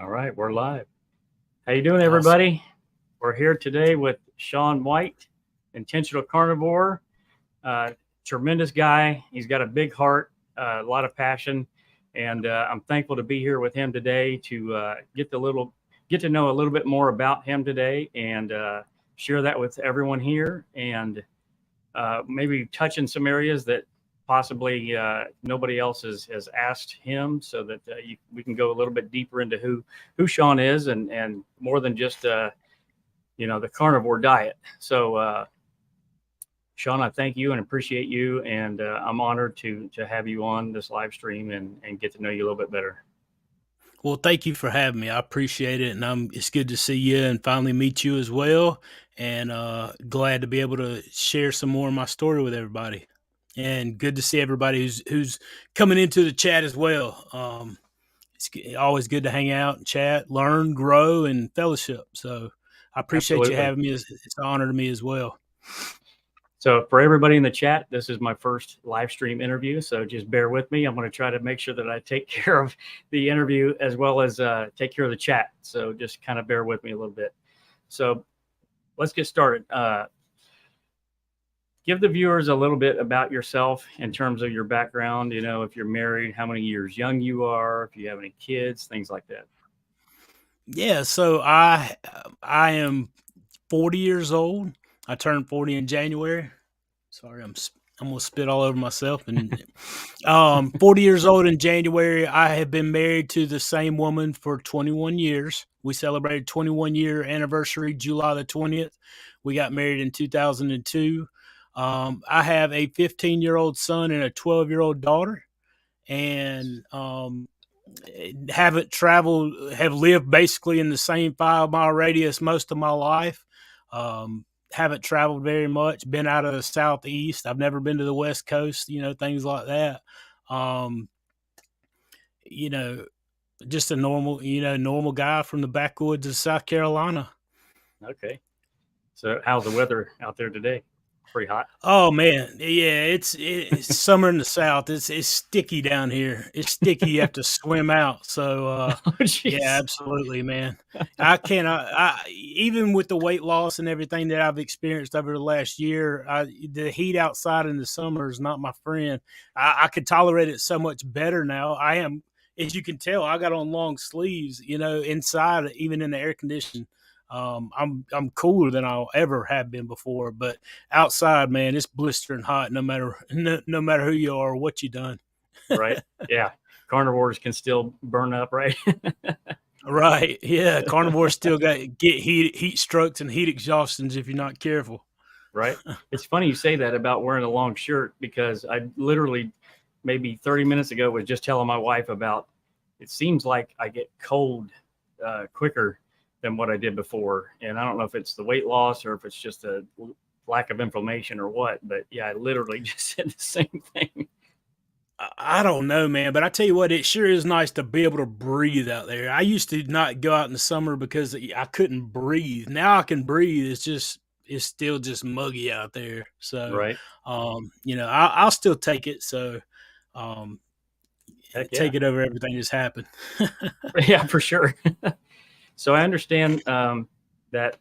All right, we're live. How you doing, Awesome. everybody? We're here today with Shawn White, intentional carnivore, uh, tremendous guy. He's got a big heart, a lot of passion, and I'm thankful to be here with him today to get to know a little bit more about him today and share that with everyone here, and maybe touch in some areas that possibly nobody else has asked him, so that we can go a little bit deeper into who Shawn is, and more than just the carnivore diet. So Shawn, I thank you and appreciate you, and I'm honored to have you on this live stream and get to know you a little bit better. Well, thank you for having me. I appreciate it, and it's good to see you and finally meet you as well. And glad to be able to share some more of my story with everybody. And good to see everybody who's coming into the chat as well. Always good to hang out and chat, learn, grow, and fellowship. So I appreciate you Absolutely. having me. It's an honor to me as well. So for everybody in the chat, this is my first live stream interview, so just bear with me. I'm going to try to make sure that I take care of the interview as well as take care of the chat. So just kind of bear with me a little bit. So let's get started. Give the viewers a little bit about yourself in terms of your background. If you're married, how many years young you are, if you have any kids, things like that. Yeah, so I am 40 years old. I turned 40 in January. Sorry, I'm gonna spit all over myself. And 40 years old in January. I have been married to the same woman for 21 years. We celebrated 21-year anniversary July the 20th. We got married in 2002. I have a 15-year-old son and a 12-year-old daughter, and have lived basically in the same 5 mile radius most of my life. Haven't traveled very much, been out of the Southeast. I've never been to the West Coast, things like that. Um, you know, just a normal guy from the backwoods of South Carolina. Okay. So how's the weather out there today? Pretty hot. Oh man, yeah, it's summer in the South. It's sticky down here. It's sticky. You have to swim out. So Oh, yeah, jeez. absolutely, man. I cannot. Even with the weight loss and everything that I've experienced over the last year, the heat outside in the summer is not my friend. I could tolerate it so much better now. I am, as you can tell, I got on long sleeves. Inside, even in the air conditioning. I'm cooler than I'll ever have been before, but outside, man, it's blistering hot. No matter who you are or what you done. Right. Yeah. Carnivores can still burn up, right? Right. Yeah. Carnivores still get heat strokes and heat exhaustions if you're not careful. Right. It's funny you say that about wearing a long shirt, because I literally maybe 30 minutes ago was just telling my wife about it seems like I get cold quicker than what I did before. And I don't know if it's the weight loss or if it's just a lack of inflammation or what, but yeah, I literally just said the same thing. I don't know, man, but I tell you what, it sure is nice to be able to breathe out there. I used to not go out in the summer because I couldn't breathe. Now I can breathe. It's still just muggy out there. So, Right. I'll still take it. So, um, Heck yeah. take it over everything that's happened. Yeah, for sure. So I understand that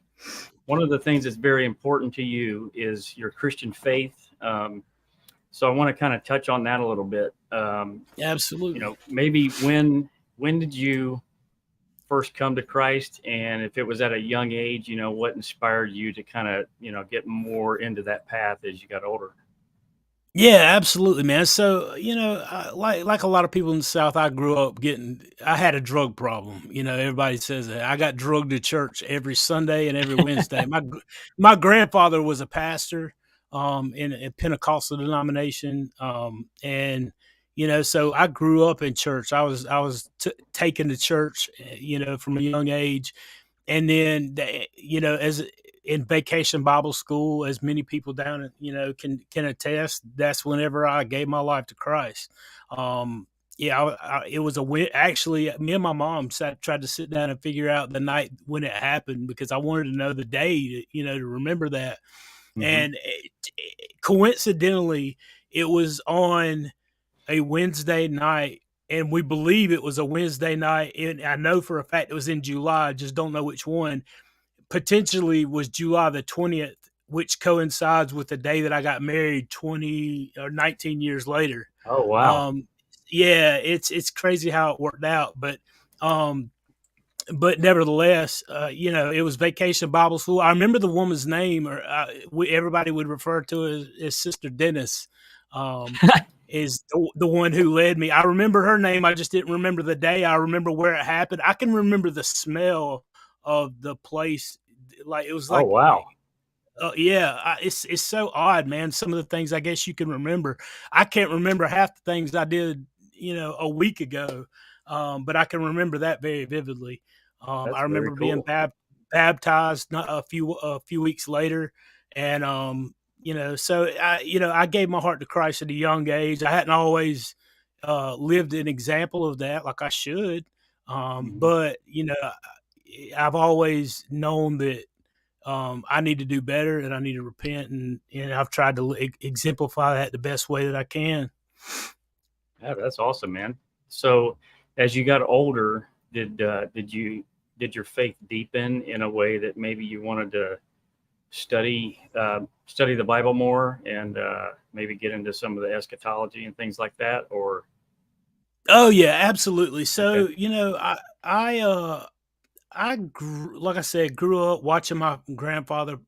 one of the things that's very important to you is your Christian faith. So I want to kind of touch on that a little bit. Absolutely. Maybe when did you first come to Christ, and if it was at a young age, what inspired you to kind of get more into that path as you got older? Yeah, absolutely, man. So, like a lot of people in the South, I had a drug problem. Everybody says that. I got drugged to church every Sunday and every Wednesday. My grandfather was a pastor in a Pentecostal denomination, and so I grew up in church. I was taken to church, from a young age, and then as in vacation Bible school, as many people down can attest, that's whenever I gave my life to Christ. Yeah, it was a win. Actually, me and my mom tried to sit down and figure out the night when it happened, because I wanted to know the day to remember that. Mm-hmm. And coincidentally, it was on a Wednesday night and we believe it was a Wednesday night. And I know for a fact it was in July. I just don't know which one. Potentially was July the 20th, which coincides with the day that I got married 20 or 19 years later. Oh, wow. Um, yeah, it's crazy how it worked out, um, but nevertheless, it was Vacation Bible School. I remember the woman's name, or everybody would refer to her as Sister Dennis. Um, is the one who led me. I remember her name. I just didn't remember the day. I remember where it happened. I can remember the smell of the place. Like it was Oh, like, wow. yeah, it's so odd, man. Some of the things I guess you can remember. I can't remember half the things I did, a week ago, but I can remember that very vividly. I That's very remember being cool. baptized not a few weeks later, and so I gave my heart to Christ at a young age. I hadn't always lived an example of that like I should, Mhm. but I've always known that I need to do better and I need to repent, and I've tried to exemplify that the best way that I can. Yeah, that's awesome, man. So, as you got older, did your faith deepen in a way that maybe you wanted to study the Bible more and maybe get into some of the eschatology and things like that? Or Oh yeah, absolutely. okay, So I grew, like I said, grew up watching my grandfather,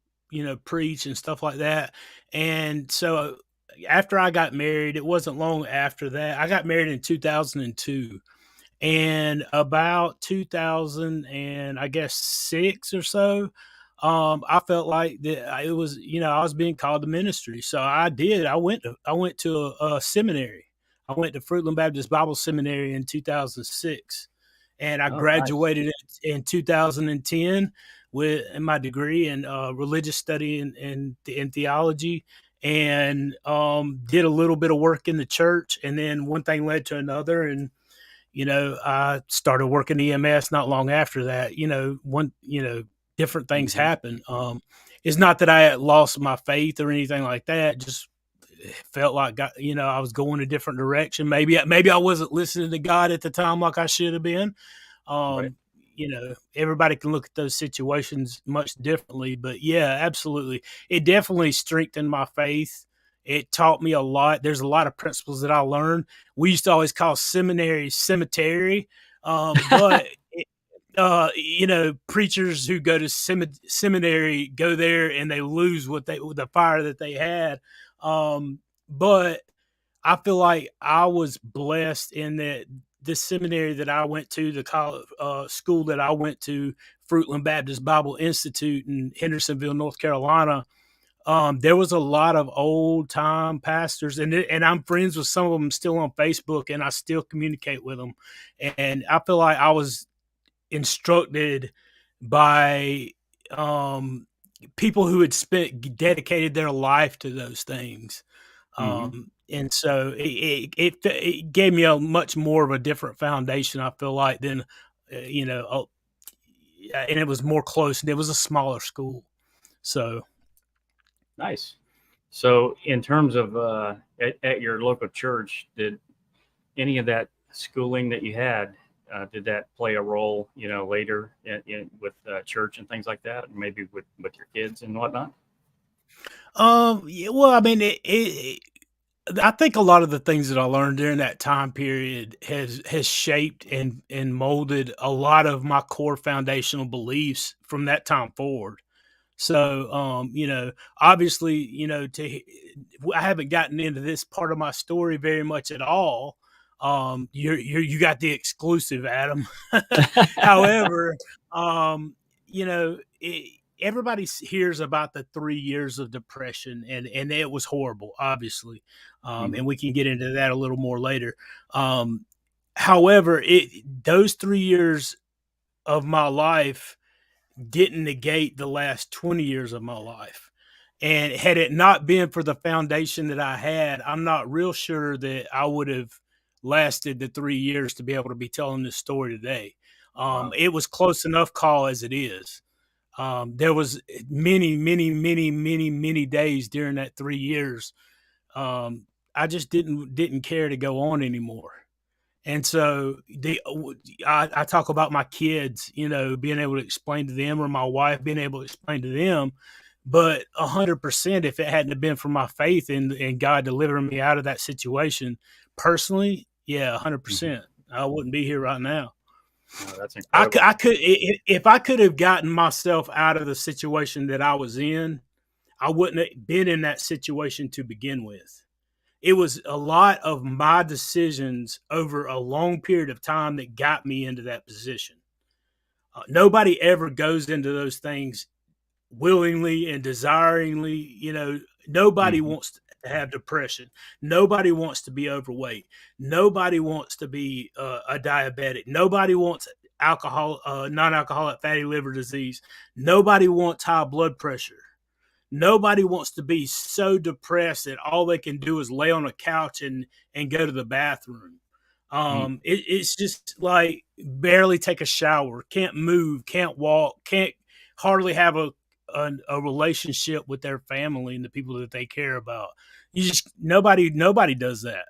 preach and stuff like that, and so after I got married, it wasn't long after that. I got married in 2002. And about 2000 and I guess 6 or so, I felt like that it was, I was being called to ministry. So I did. I went to a seminary. I went to Fruitland Baptist Bible Seminary in 2006, and I oh, nice. graduated in 2010 with my degree in religious study and theology, and did a little bit of work in the church, and then one thing led to another, and I started working EMS not long after that. Different things Hmm. happen. It's not that I had lost my faith or anything like that. Just felt like I was going a different direction. Maybe I wasn't listening to God at the time like I should have been. Right. Um, Everybody can look at those situations much differently, but yeah, absolutely. It definitely strengthened my faith. It taught me a lot. There's a lot of principles that I learned. We used to always call seminary cemetery, but preachers who go to seminary go there and they lose the fire that they had. But I feel like I was blessed in that the seminary that I went to, the college, school that I went to, Fruitland Baptist Bible Institute in Hendersonville, North Carolina. There was a lot of old time pastors, and I'm friends with some of them still on Facebook, and I still communicate with them. And I feel like I was instructed by um, people who had dedicated their life to those things. Hmm. And so it gave me a much more of a different foundation. I feel like than and it was more close, and it was a smaller school. So Nice. So, in terms of at your local church, did any of that schooling that you had did that play a role? Later with church and things like that, maybe with your kids and whatnot. yeah, well, I mean, I think a lot of the things that I learned during that time period has shaped and molded a lot of my core foundational beliefs from that time forward. So, obviously, I haven't gotten into this part of my story very much at all. You got the exclusive, Adam. However, everybody hears about the 3 years of depression, and it was horrible, obviously, Hmm. and we can get into that a little more later. Um, However, those 3 years of my life didn't negate the last 20 years of my life. And had it not been for the foundation that I had, I'm not real sure that I would have lasted the 3 years to be able to be telling this story today. Wow. It was close enough call as it is. There was many, many, many, many, many days during that 3 years. I just didn't care to go on anymore. And so I talk about my kids, being able to explain to them, or my wife being able to explain to them. But 100%, if it hadn't have been for my faith in God delivering me out of that situation personally, yeah, Mhm. 100%, I wouldn't be here right now. No, that's I could, incredible. I could, if I could have gotten myself out of the situation that I was in, I wouldn't have been in that situation to begin with. It was a lot of my decisions over a long period of time that got me into that position. Nobody ever goes into those things willingly and desiringly. Nobody Hmm. wants to have depression. Nobody wants to be overweight. Nobody wants to be a diabetic. Nobody wants non-alcoholic fatty liver disease. Nobody wants high blood pressure. Nobody wants to be so depressed that all they can do is lay on a couch and go to the bathroom. It's just like barely take a shower, can't move, can't walk, can't hardly have a relationship with their family and the people that they care about. You just nobody does that.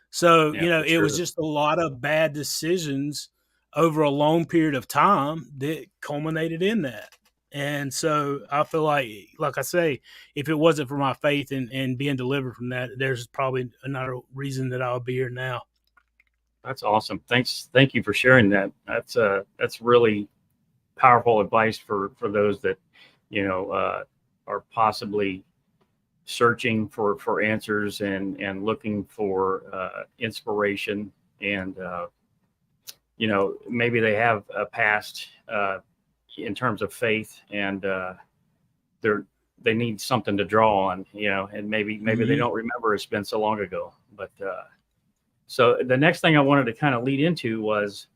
So, Yeah, for it was sure. just a lot of bad decisions over a long period of time that culminated in that. And so I feel like I say, if it wasn't for my faith and being delivered from that, there's probably another reason that I'll be here now. That's awesome. Thank you for sharing that. That's really powerful advice for those that are possibly searching for answers and looking for inspiration, and maybe they have a past in terms of faith, and they're they need something to draw on, and maybe they Mm-hmm. don't remember it's been so long ago. But so the next thing I wanted to kind of lead into was,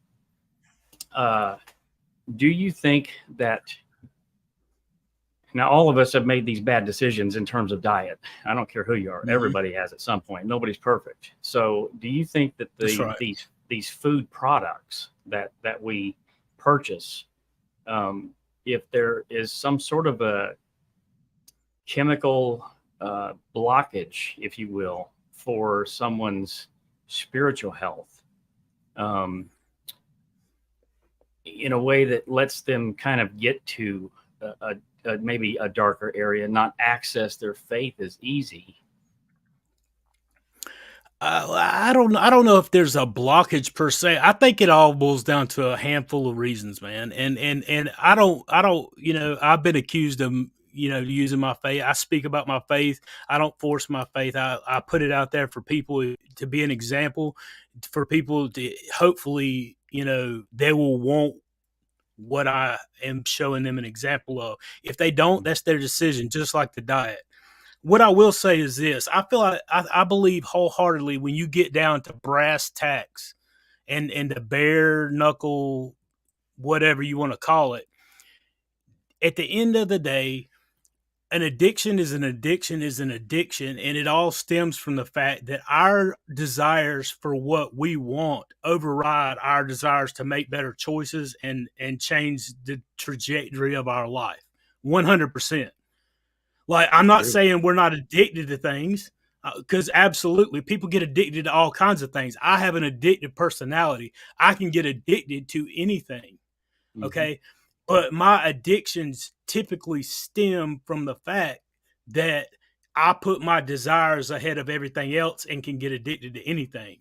uh, do you think that now all of us have made these bad decisions in terms of diet? I don't care who you are; Mm-hmm. everybody has at some point. Nobody's perfect. So, do you think that That's right. these food products that we purchase, um, if there is some sort of a chemical blockage, if you will, for someone's spiritual health, um, in a way that lets them kind of get to maybe a darker area, not access their faith as easy. I don't know if there's a blockage per se. I think it all boils down to a handful of reasons, man. And I don't. I've been accused of using my faith. I speak about my faith. I don't force my faith. I put it out there for people to be an example, for people to hopefully they will want what I am showing them an example of. If they don't, that's their decision. Just like the diet. What I will say is this: I feel like I believe wholeheartedly when you get down to brass tacks and the bare knuckle, whatever you want to call it, at the end of the day, an addiction is an addiction is an addiction, and it all stems from the fact that our desires for what we want override our desires to make better choices and change the trajectory of our life. 100%. Like, I'm That's not true. saying we're not addicted to things, because absolutely people get addicted to all kinds of things. I have an addictive personality. I can get addicted to anything. Hmm. Okay. But my addictions typically stem from the fact that I put my desires ahead of everything else and can get addicted to anything.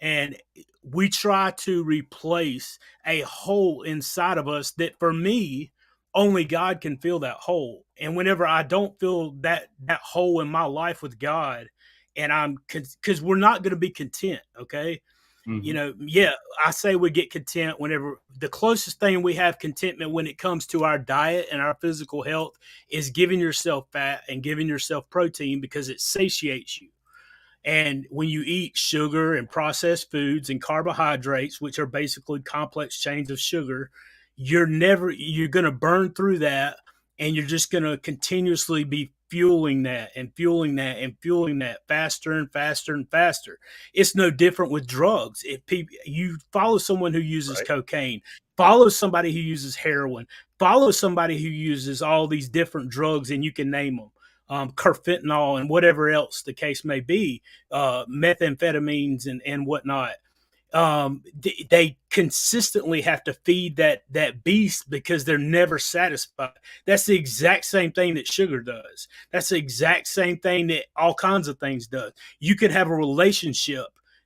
And we try to replace a hole inside of us that, for me, only God can fill that hole. And whenever I don't feel that hole in my life with God, and because we're not going to be content, okay? Hmm. Yeah, I say we get content whenever the closest thing we have contentment when it comes to our diet and our physical health is giving yourself fat and giving yourself protein because it satiates you. And when you eat sugar and processed foods and carbohydrates, which are basically complex chains of sugar, you're going to burn through that, and you're just going to continuously be fueling that and fueling that and fueling that faster and faster and faster. It's no different with drugs. If people, you follow someone who uses Right. cocaine, follow somebody who uses heroin, follow somebody who uses all these different drugs, and you can name them, carfentanil and whatever else the case may be, methamphetamines and whatnot. they consistently have to feed that beast because they're never satisfied. That's the exact same thing that sugar does. That's the exact same thing that all kinds of things does. You can have a relationship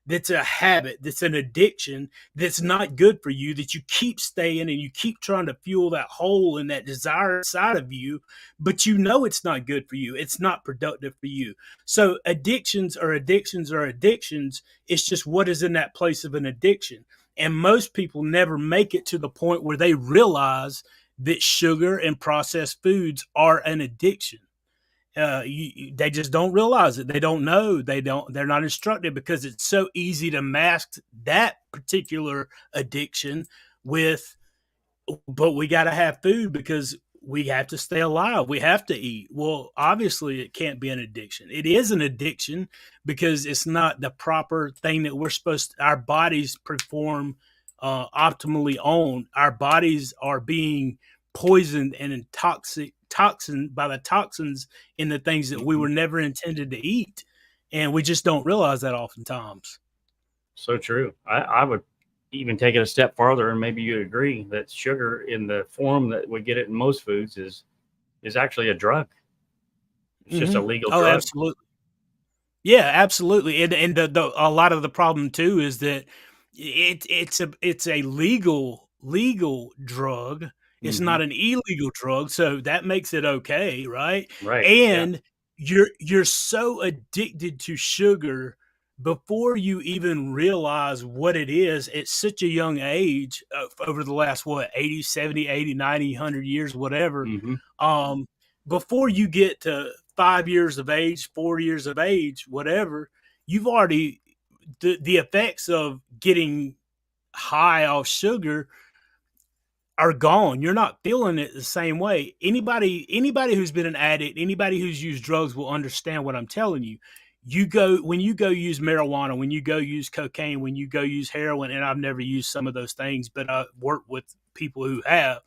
that's a habit, that's an addiction, that's not good for you, that you keep staying and you keep trying to fuel that hole and that desire inside of you, but you know it's not good for you. It's not productive for you. So addictions are addictions are addictions. It's just what is in that place of an addiction. And most people never make it to the point where they realize that sugar and processed foods are an addiction. They just don't realize it. They don't know. They're not instructed because it's so easy to mask that particular addiction with, but we got to have food because we have to stay alive. We have to eat. Well, obviously, it can't be an addiction. It is an addiction because it's not the proper thing that we're supposed to, our bodies perform optimally on. Our bodies are being poisoned and toxin by the toxins in the things that we were never intended to eat. And we just don't realize that oftentimes. So true. I would even take it a step farther, and maybe you agree that sugar in the form that we get it in most foods is actually a drug. It's just a legal Oh, drug. absolutely. Yeah, absolutely. And the a lot of the problem too is that it's a legal drug. It's Hmm. not an illegal drug, so that makes it okay, right? Right. Yeah. And you're so addicted to sugar before you even realize what it is at such a young age, over the last what 80, 70, 80, 90, 100 years, whatever. Hmm. Um, Before you get to 5 years of age, 4 years of age, whatever, you've already the effects of getting high off sugar are gone. You're not feeling it the same way. Anybody who's been an addict, anybody who's used drugs will understand what I'm telling you. When you go use marijuana, when you go use cocaine, when you go use heroin, and I've never used some of those things, but I work with people who have,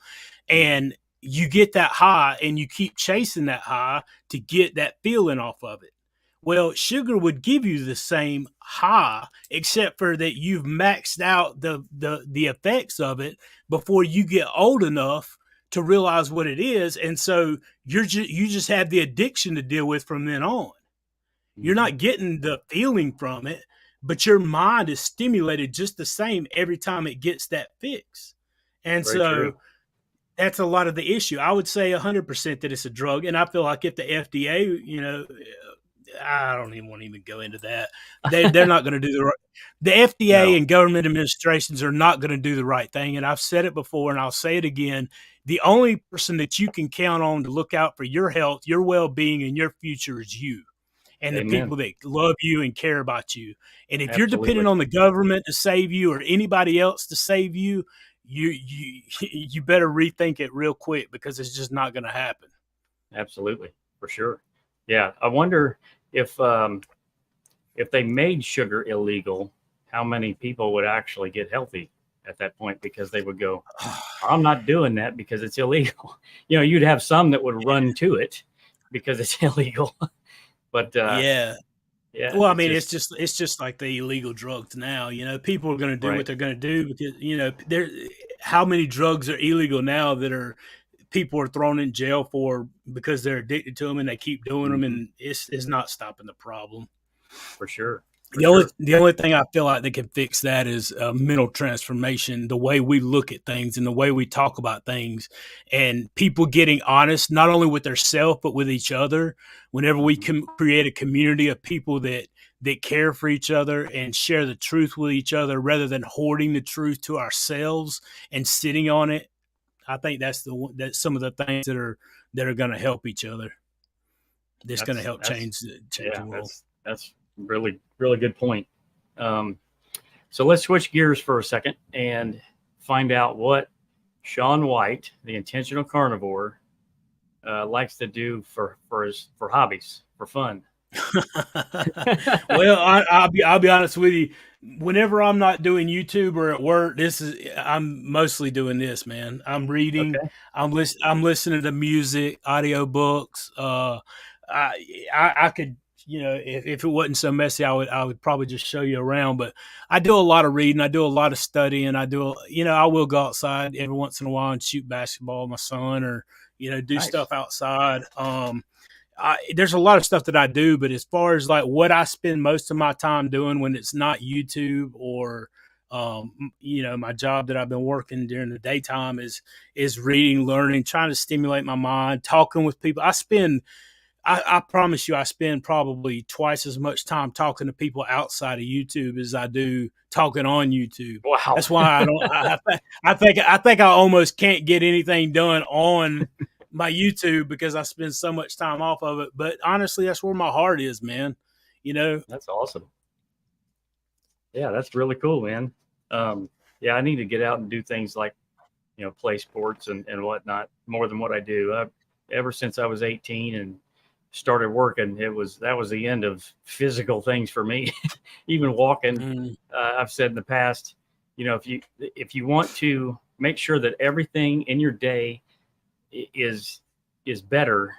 and you get that high and you keep chasing that high to get that feeling off of it. Well, sugar would give you the same high, except for that you've maxed out the effects of it before you get old enough to realize what it is, and so you just have the addiction to deal with from then on. You're Hmm. not getting the feeling from it, but your mind is stimulated just the same every time it gets that fix. And Very true. so that's a lot of the issue. I would say 100% that it's a drug, and I feel like if the FDA, I don't even want to even go into that. They're not going to do the right. The FDA No. and government administrations are not going to do the right thing. And I've said it before, and I'll say it again. The only person that you can count on to look out for your health, your well-being, and your future is you and the Amen. people that love you and care about you. And if you're dependent Absolutely. on the government to save you or anybody else to save you, you better rethink it real quick because it's just not going to happen. Absolutely. For sure. Yeah. I wonder if they made sugar illegal, how many people would actually get healthy at that point, because they would go, I'm not doing that because it's illegal. You'd have some that would run to it because it's illegal. But Yeah. yeah, Well, I it's mean, just it's just like the illegal drugs now. People are going to do what right. they're going to do because there. How many drugs are illegal now that are people are thrown in jail for because they're addicted to them and they keep doing them, Hmm. and it's not stopping the problem. For sure. For The only sure. the only thing I feel like that can fix that is mental transformation, the way we look at things and the way we talk about things, and people getting honest not only with themselves but with each other. Whenever we Hmm. can create a community of people that care for each other and share the truth with each other rather than hoarding the truth to ourselves and sitting on it, I think that's some of the things that are going to help each other. That's going to help That's change the yeah, world. that's really really good point. Um, so let's switch gears for a second and find out what Shawn White, the intentional carnivore, likes to do for hobbies, for fun. Well, I'll be honest with you. Whenever I'm not doing YouTube or at work, I'm mostly doing this, man. I'm reading. Okay. I'm listening to music, audiobooks. I could if it wasn't so messy, I would probably just show you around. But I do a lot of reading, I do a lot of studying, I will go outside every once in a while and shoot basketball with my son, or do Nice. stuff outside. There's a lot of stuff that I do, but as far as like what I spend most of my time doing when it's not YouTube or my job that I've been working during the daytime is reading, learning, trying to stimulate my mind, talking with people. I promise you, I spend probably twice as much time talking to people outside of YouTube as I do talking on YouTube. Wow. That's why I think I almost can't get anything done on my YouTube because I spend so much time off of it. But honestly, that's where my heart is, man. That's awesome. Yeah, that's really cool, man. Yeah, I need to get out and do things like, play sports and whatnot more than what I do. Ever since I was 18 and started working, that was the end of physical things for me. Even walking, I've said in the past, if you want to make sure that everything in your day is better,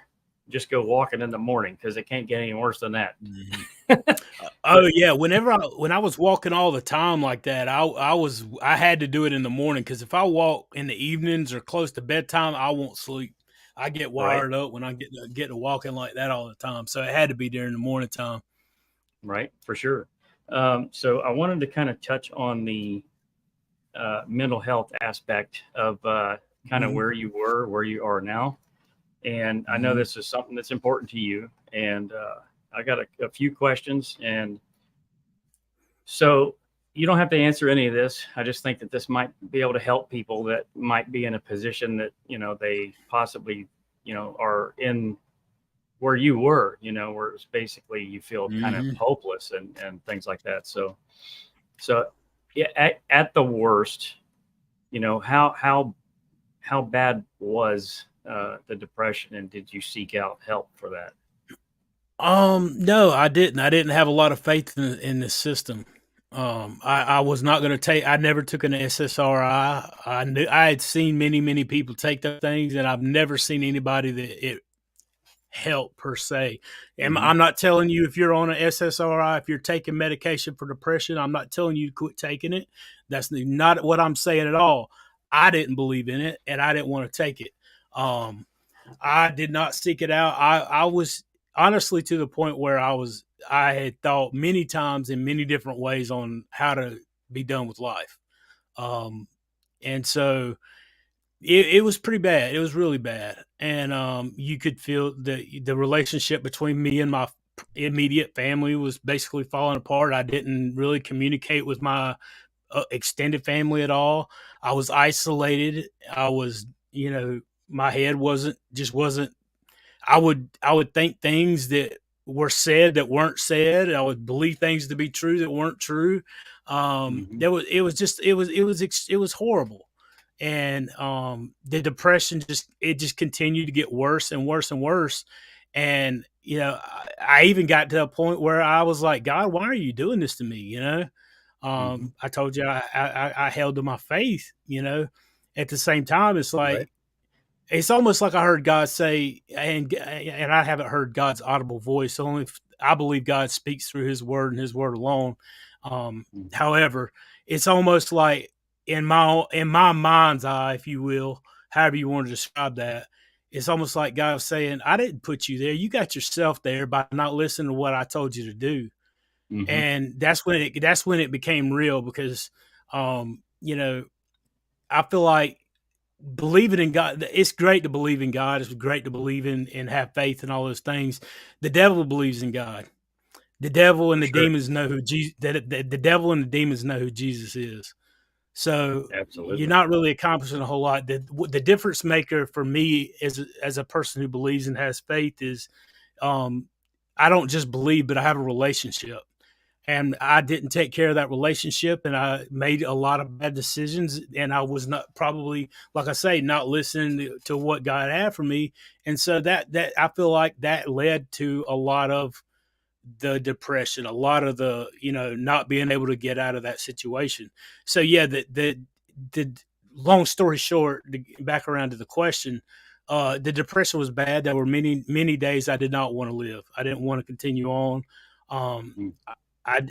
just go walking in the morning, because it can't get any worse than that. Oh yeah, when I was walking all the time like that, I had to do it in the morning, because if I walk in the evenings or close to bedtime, I won't sleep. I get wired up when I get to walking like that all the time. So it had to be during the morning time. Right, for sure. So I wanted to kind of touch on the mental health aspect of kind of where you were, where you are now. And I know this is something that's important to you. And I got a few questions. And so you don't have to answer any of this. I just think that this might be able to help people that might be in a position that, they possibly, are in where you were, where it's basically you feel kind of hopeless and things like that. So yeah, at the worst, how bad was the depression, and did you seek out help for that? No, I didn't. I didn't have a lot of faith in the system. I was not going to take. I never took an SSRI. I had seen many people take those things, and I've never seen anybody that it helped per se. And I'm not telling you, if you're on an SSRI, if you're taking medication for depression, I'm not telling you to quit taking it. That's not what I'm saying at all. I didn't believe in it, and I didn't want to take it. I did not seek it out. I was honestly to the point where I had thought many times in many different ways on how to be done with life. And so it was pretty bad. It was really bad. And you could feel the relationship between me and my immediate family was basically falling apart. I didn't really communicate with my extended family at all. I was isolated. I was, my head wasn't. I would think things that were said that weren't said. I would believe things to be true that weren't true. It was horrible. And the depression just continued to get worse and worse and worse. And I even got to a point where I was like, God, why are you doing this to me? I told you I held to my faith. At the same time, it's like, Right. it's almost like I heard God say, and I haven't heard God's audible voice. Only I believe God speaks through His Word and His Word alone. However, it's almost like in my mind's eye, if you will, however you want to describe that, it's almost like God was saying, "I didn't put you there. You got yourself there by not listening to what I told you to do." And that's when it became real, because I feel like believing in God, it's great to believe in God. It's great to believe in and have faith and all those things. The devil believes in God. The devil and the demons know who Jesus. The devil and the demons know who Jesus is. So Absolutely. you're not really accomplishing a whole lot. The difference maker for me as a person who believes and has faith is, I don't just believe, but I have a relationship. And I didn't take care of that relationship, and I made a lot of bad decisions, and I was not, probably, like I say, not listening to what God had for me. And so that I feel like that led to a lot of the depression, a lot of the, not being able to get out of that situation. So yeah, the long story short, back around to the question, The depression was bad. There were many days I did not want to live. I didn't want to continue on. Um, Mm.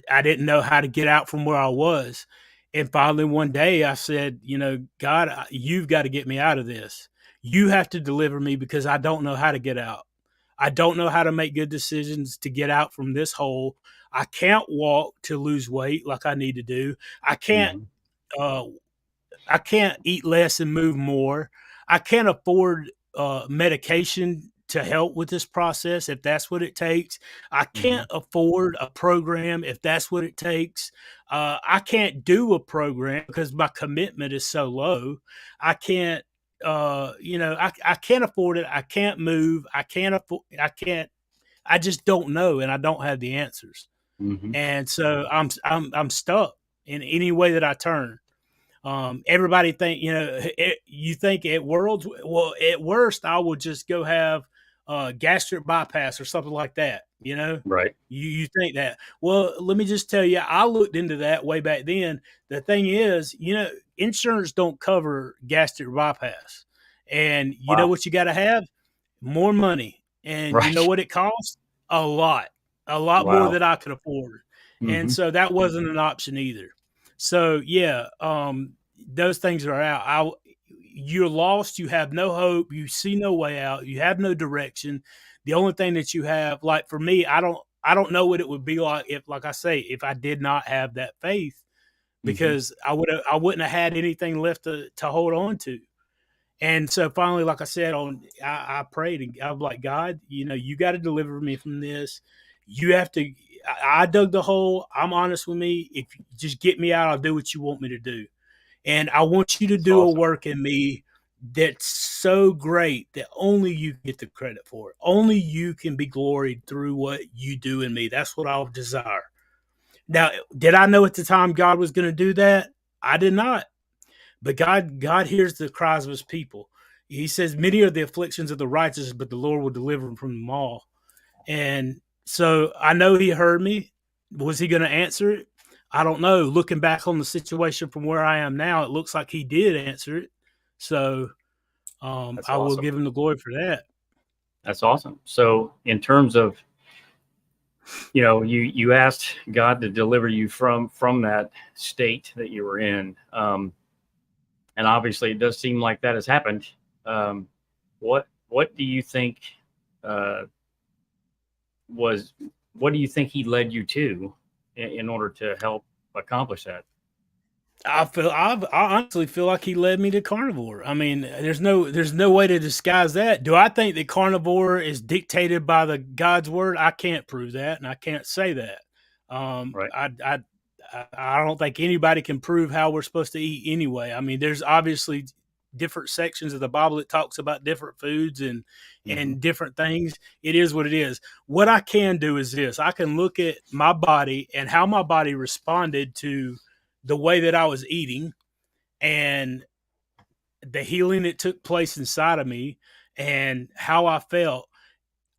I didn't know how to get out from where I was. And finally, one day I said, God, you've got to get me out of this. You have to deliver me because I don't know how to get out. I don't know how to make good decisions to get out from this hole. I can't walk to lose weight like I need to do. I can't Mhm. uh, I can't eat less and move more. I can't afford medication to help with this process if that's what it takes. I can't Mhm. afford a program if that's what it takes. I can't do a program because my commitment is so low. I can't, I can't afford it. I can't move. I just don't know, and I don't have the answers. Mhm. And so I'm stuck in any way that I turn. Everybody think, you think at world's, well, at worst, I would just go have gastric bypass or something like that. Right. You think that. Well, let me just tell you, I looked into that way back then. The thing is, insurance don't cover gastric bypass. And you know Wow. what you got to have? More money. And you know Right. what it costs? A lot more Wow. than I could afford. And Mhm. so that wasn't an option either. So yeah, those things are out. You're lost. You have no hope. You see no way out. You have no direction. The only thing that you have, like for me, I don't know what it would be like if, like I say, if I did not have that faith, Mhm. because I wouldn't have had anything left to hold on to. And so finally, like I said, I prayed and I was like, God, you got to deliver me from this. You have to. I dug the hole. I'm honest with me. If you just get me out, I'll do what you want me to do. And I want you to That's do a awesome. work in me that's so great that only you get the credit for it. Only you can be gloried through what you do in me. That's what I desire. Now, did I know at the time God was going to do that? I did not. But God hears the cries of his people. He says, many are the afflictions of the righteous, but the Lord will deliver them from them all. And so I know he heard me. Was he going to answer it? I don't know. Looking back on the situation from where I am now, it looks like he did answer it. So That's I will awesome. give him the glory for that. That's awesome. So, in terms of, you asked God to deliver you from that state that you were in, and obviously, it does seem like that has happened. Um, what do you think uh, was what do you think He led you to in order to help accomplish that? I honestly feel like he led me to carnivore. I mean, there's no way to disguise that. Do I think that carnivore is dictated by the God's word? I can't prove that, and I can't say that. Um, Right. I I I don't think anybody can prove how we're supposed to eat anyway. I mean, there's obviously different sections of the Bible that talks about different foods Hmm. and different things. It is what it is. What I can do is this: I can look at my body and how my body responded to the way that I was eating and the healing that took place inside of me and how I felt.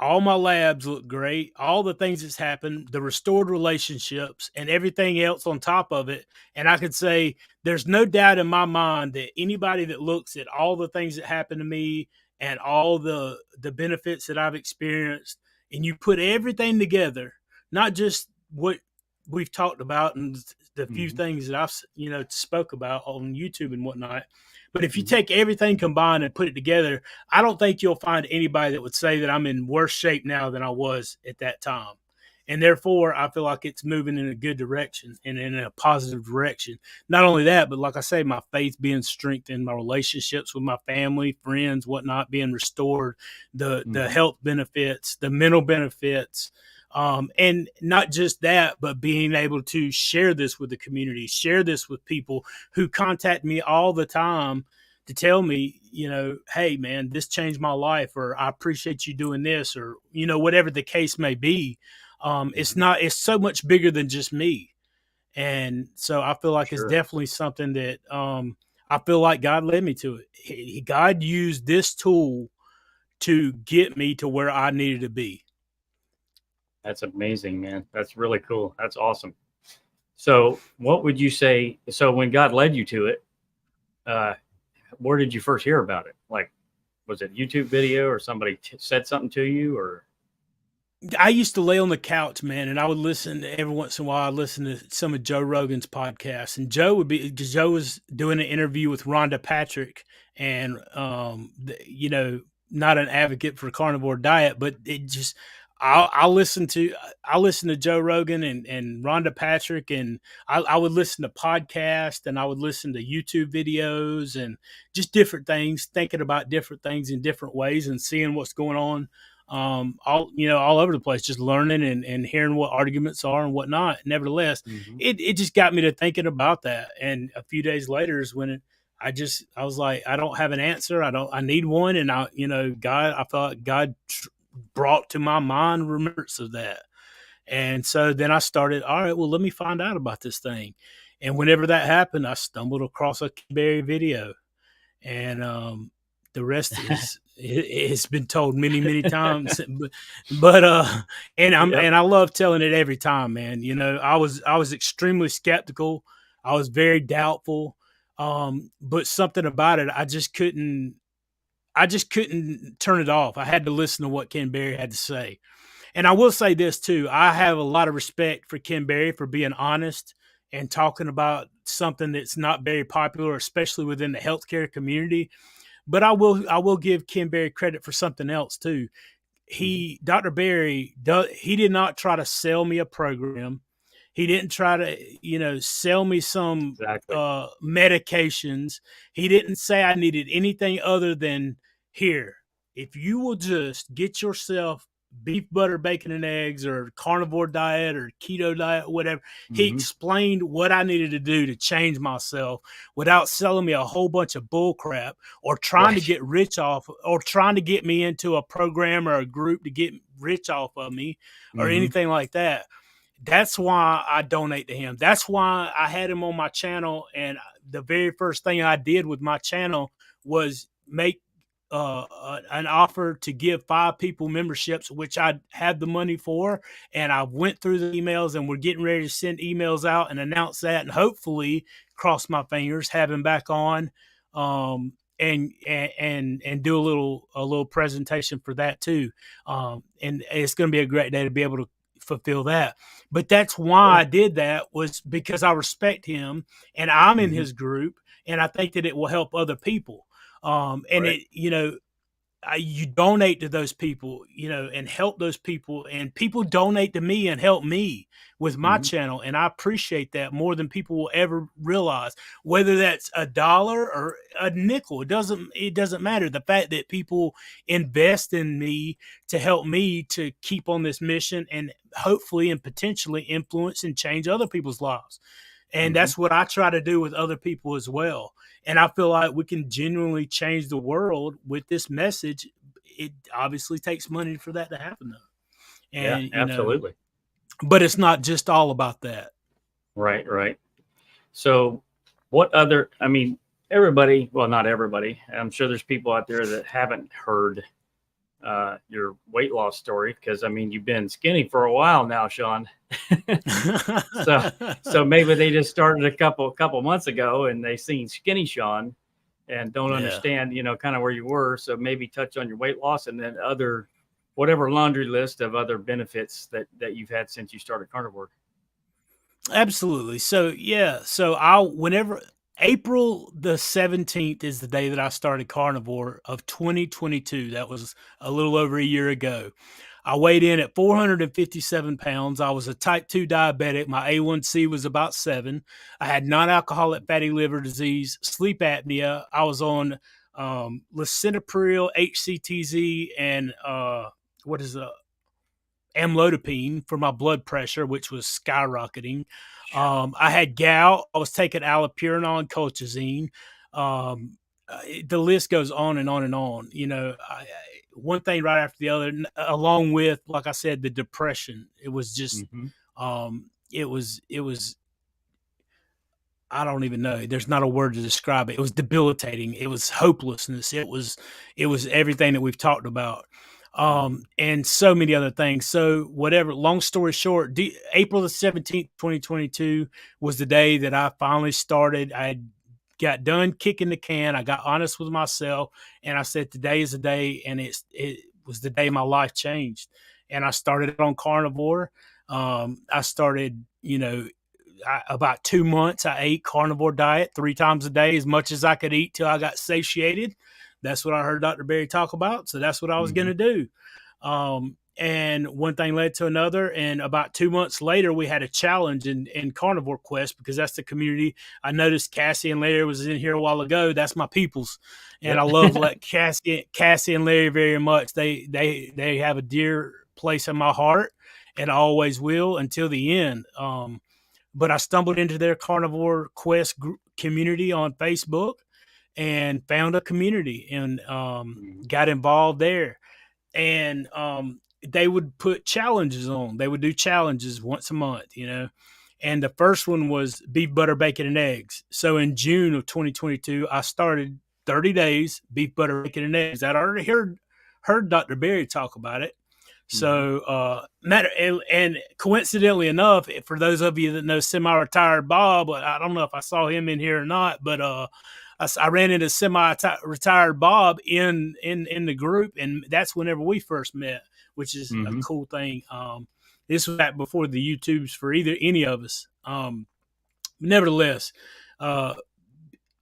All my labs look great. All the things that's happened, the restored relationships, and everything else on top of it. And I could say there's no doubt in my mind that anybody that looks at all the things that happened to me and all the benefits that I've experienced, and you put everything together, not just what we've talked about and the few Hmm. things that I've spoke about on YouTube and whatnot. But if you Hmm. take everything combined and put it together, I don't think you'll find anybody that would say that I'm in worse shape now than I was at that time. And therefore, I feel like it's moving in a good direction and in a positive direction. Not only that, but like I say, my faith being strengthened, my relationships with my family, friends, whatnot being restored, the Hmm. health benefits, the mental benefits, and not just that, but being able to share this with the community, share this with people who contact me all the time to tell me, hey man, this changed my life, or I appreciate you doing this, or whatever the case may be. Hmm. It's so much bigger than just me. And so I feel like it's Sure. definitely something that I feel like God led me to it. God used this tool to get me to where I needed to be. That's amazing, man. That's really cool. That's awesome. So, what would you say? So, when God led you to it, uh, where did you first hear about it? Like, was it YouTube video or somebody said something to you or? I used to lay on the couch, man, and I would listen every once in a while. I listen to some of Joe Rogan's podcasts, and Joe was doing an interview with Rhonda Patrick, and not an advocate for carnivore diet, but it just I listen to Joe Rogan and Rhonda Patrick, and I would listen to podcasts, and I would listen to YouTube videos, and just different things, thinking about different things in different ways, and seeing what's going on all over the place, just learning and hearing what arguments are and whatnot. Nevertheless, Mm-hmm. it just got me to thinking about that. And a few days later is when I was like, I don't have an answer. I need one. And I thought God brought to my mind remembrance of that. And so then I started, all right, well, let me find out about this thing. And whenever that happened, I stumbled across a Barry video, and the rest is it's been told many, many times. but and Yep. I love telling it every time, man. I was extremely skeptical. I was very doubtful. But something about it, I just couldn't turn it off. I had to listen to what Ken Berry had to say. And I will say this too. I have a lot of respect for Ken Berry for being honest and talking about something that's not very popular, especially within the healthcare community. But I will give Ken Berry credit for something else too. Dr. Berry, he did not try to sell me a program. He didn't try to, sell me some Exactly. medications. He didn't say I needed anything other than, here, if you will just get yourself beef, butter, bacon, and eggs, or carnivore diet, or keto diet, whatever. He Mm-hmm. explained what I needed to do to change myself without selling me a whole bunch of bull crap or trying to Right. get rich off, or trying to get me into a program or a group to get rich off of me or Mm-hmm. anything like that. That's why I donate to him. That's why I had him on my channel. And the very first thing I did with my channel was make an offer to give 5 people memberships, which I had the money for. And I went through the emails, and we're getting ready to send emails out and announce that, and hopefully, cross my fingers, have him back on, and do a little presentation for that too. And it's going to be a great day to be able to fulfill that. But that's why I did that, was because I respect him, and I'm in Mm-hmm. his group, and I think that it will help other people. And Right. you donate to those people, and help those people, and people donate to me and help me with my Mm-hmm. channel. And I appreciate that more than people will ever realize, whether that's $1 or a nickel. It doesn't matter. The fact that people invest in me to help me to keep on this mission, and hopefully and potentially influence and change other people's lives. And Mm-hmm. that's what I try to do with other people as well. And I feel like we can genuinely change the world with this message. It obviously takes money for that to happen, though. Yeah, And, absolutely. but it's not just all about that. Right. Right. So what other, I mean, everybody, well, not everybody, I'm sure there's people out there that haven't heard your weight loss story, because I mean, you've been skinny for a while now, Shawn. so maybe they just started a couple months ago, and they seen skinny Shawn and don't understand, kind of where you were. So maybe touch on your weight loss, and then whatever laundry list of other benefits that you've had since you started carnivore. Absolutely. So whenever April the 17th is the day that I started carnivore of 2022. That was a little over a year ago. I weighed in at 457 pounds. I was a type 2 diabetic. My A1C was about 7. I had non-alcoholic fatty liver disease, sleep apnea. I was on lisinopril, HCTZ, and amlodipine for my blood pressure, which was skyrocketing. I had gout. I was taking allopurinol, colchicine. The list goes on and on and on. One thing right after the other, along with, like I said, the depression. It was just, Mm-hmm. it was. I don't even know. There's not a word to describe it. It was debilitating. It was hopelessness. It was everything that we've talked about. And so many other things. So whatever, long story short, April the 17th, 2022 was the day that I finally started. I had got done kicking the can. I got honest with myself, and I said, today is the day, and it was the day my life changed. And I started on carnivore. I started, about 2 months, I ate carnivore diet 3 times a day, as much as I could eat till I got satiated. That's what I heard Dr. Berry talk about. So that's what I was going to do. And one thing led to another. And about 2 months later, we had a challenge in Carnivore Quest, because that's the community. I noticed Cassie and Larry was in here a while ago. That's my peoples. And I love Cassie and Larry very much. They have a dear place in my heart, and I always will until the end. But I stumbled into their Carnivore Quest community on Facebook and found a community, and got involved there. And they would put challenges on. They would do challenges once a month, And the first one was beef, butter, bacon, and eggs. So in June of 2022, I started 30 days beef, butter, bacon, and eggs. I'd already heard Dr. Berry talk about it. So and coincidentally enough, for those of you that know semi-retired Bob, I don't know if I saw him in here or not, but I ran into semi-retired Bob in the group, and that's whenever we first met, which is a cool thing. This was back before the YouTubes for any of us. Nevertheless,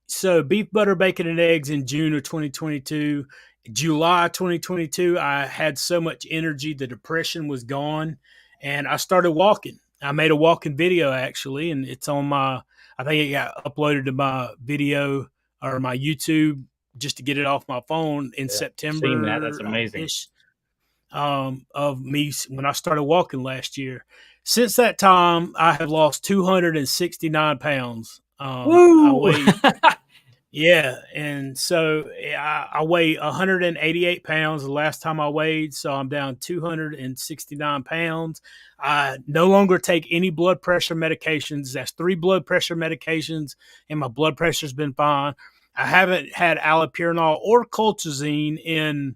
so beef, butter, bacon, and eggs in June of 2022. July 2022, I had so much energy, the depression was gone, and I started walking. I made a walking video, actually, and it's on I think it got uploaded to my video or my YouTube just to get it off my phone in September. Seen that. That's amazing. Of me when I started walking last year. Since that time, I have lost 269 pounds. Woo! Yeah, and so I weigh 188 pounds the last time I weighed, so I'm down 269 pounds. I no longer take any blood pressure medications. That's 3 blood pressure medications, and my blood pressure's been fine. I haven't had allopurinol or colchicine in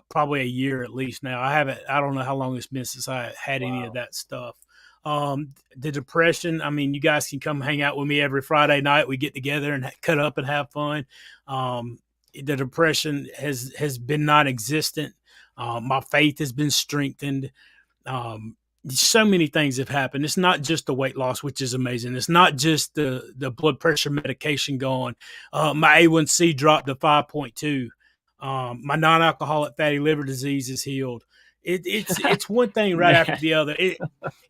probably a year at least now. I don't know how long it's been since I had any of that stuff. The depression, I mean, you guys can come hang out with me every Friday night. We get together and cut up and have fun. The depression has been non-existent. My faith has been strengthened. So many things have happened. It's not just the weight loss, which is amazing. It's not just the blood pressure medication gone. My A1C dropped to 5.2. My non-alcoholic fatty liver disease is healed. It's one thing right after the other.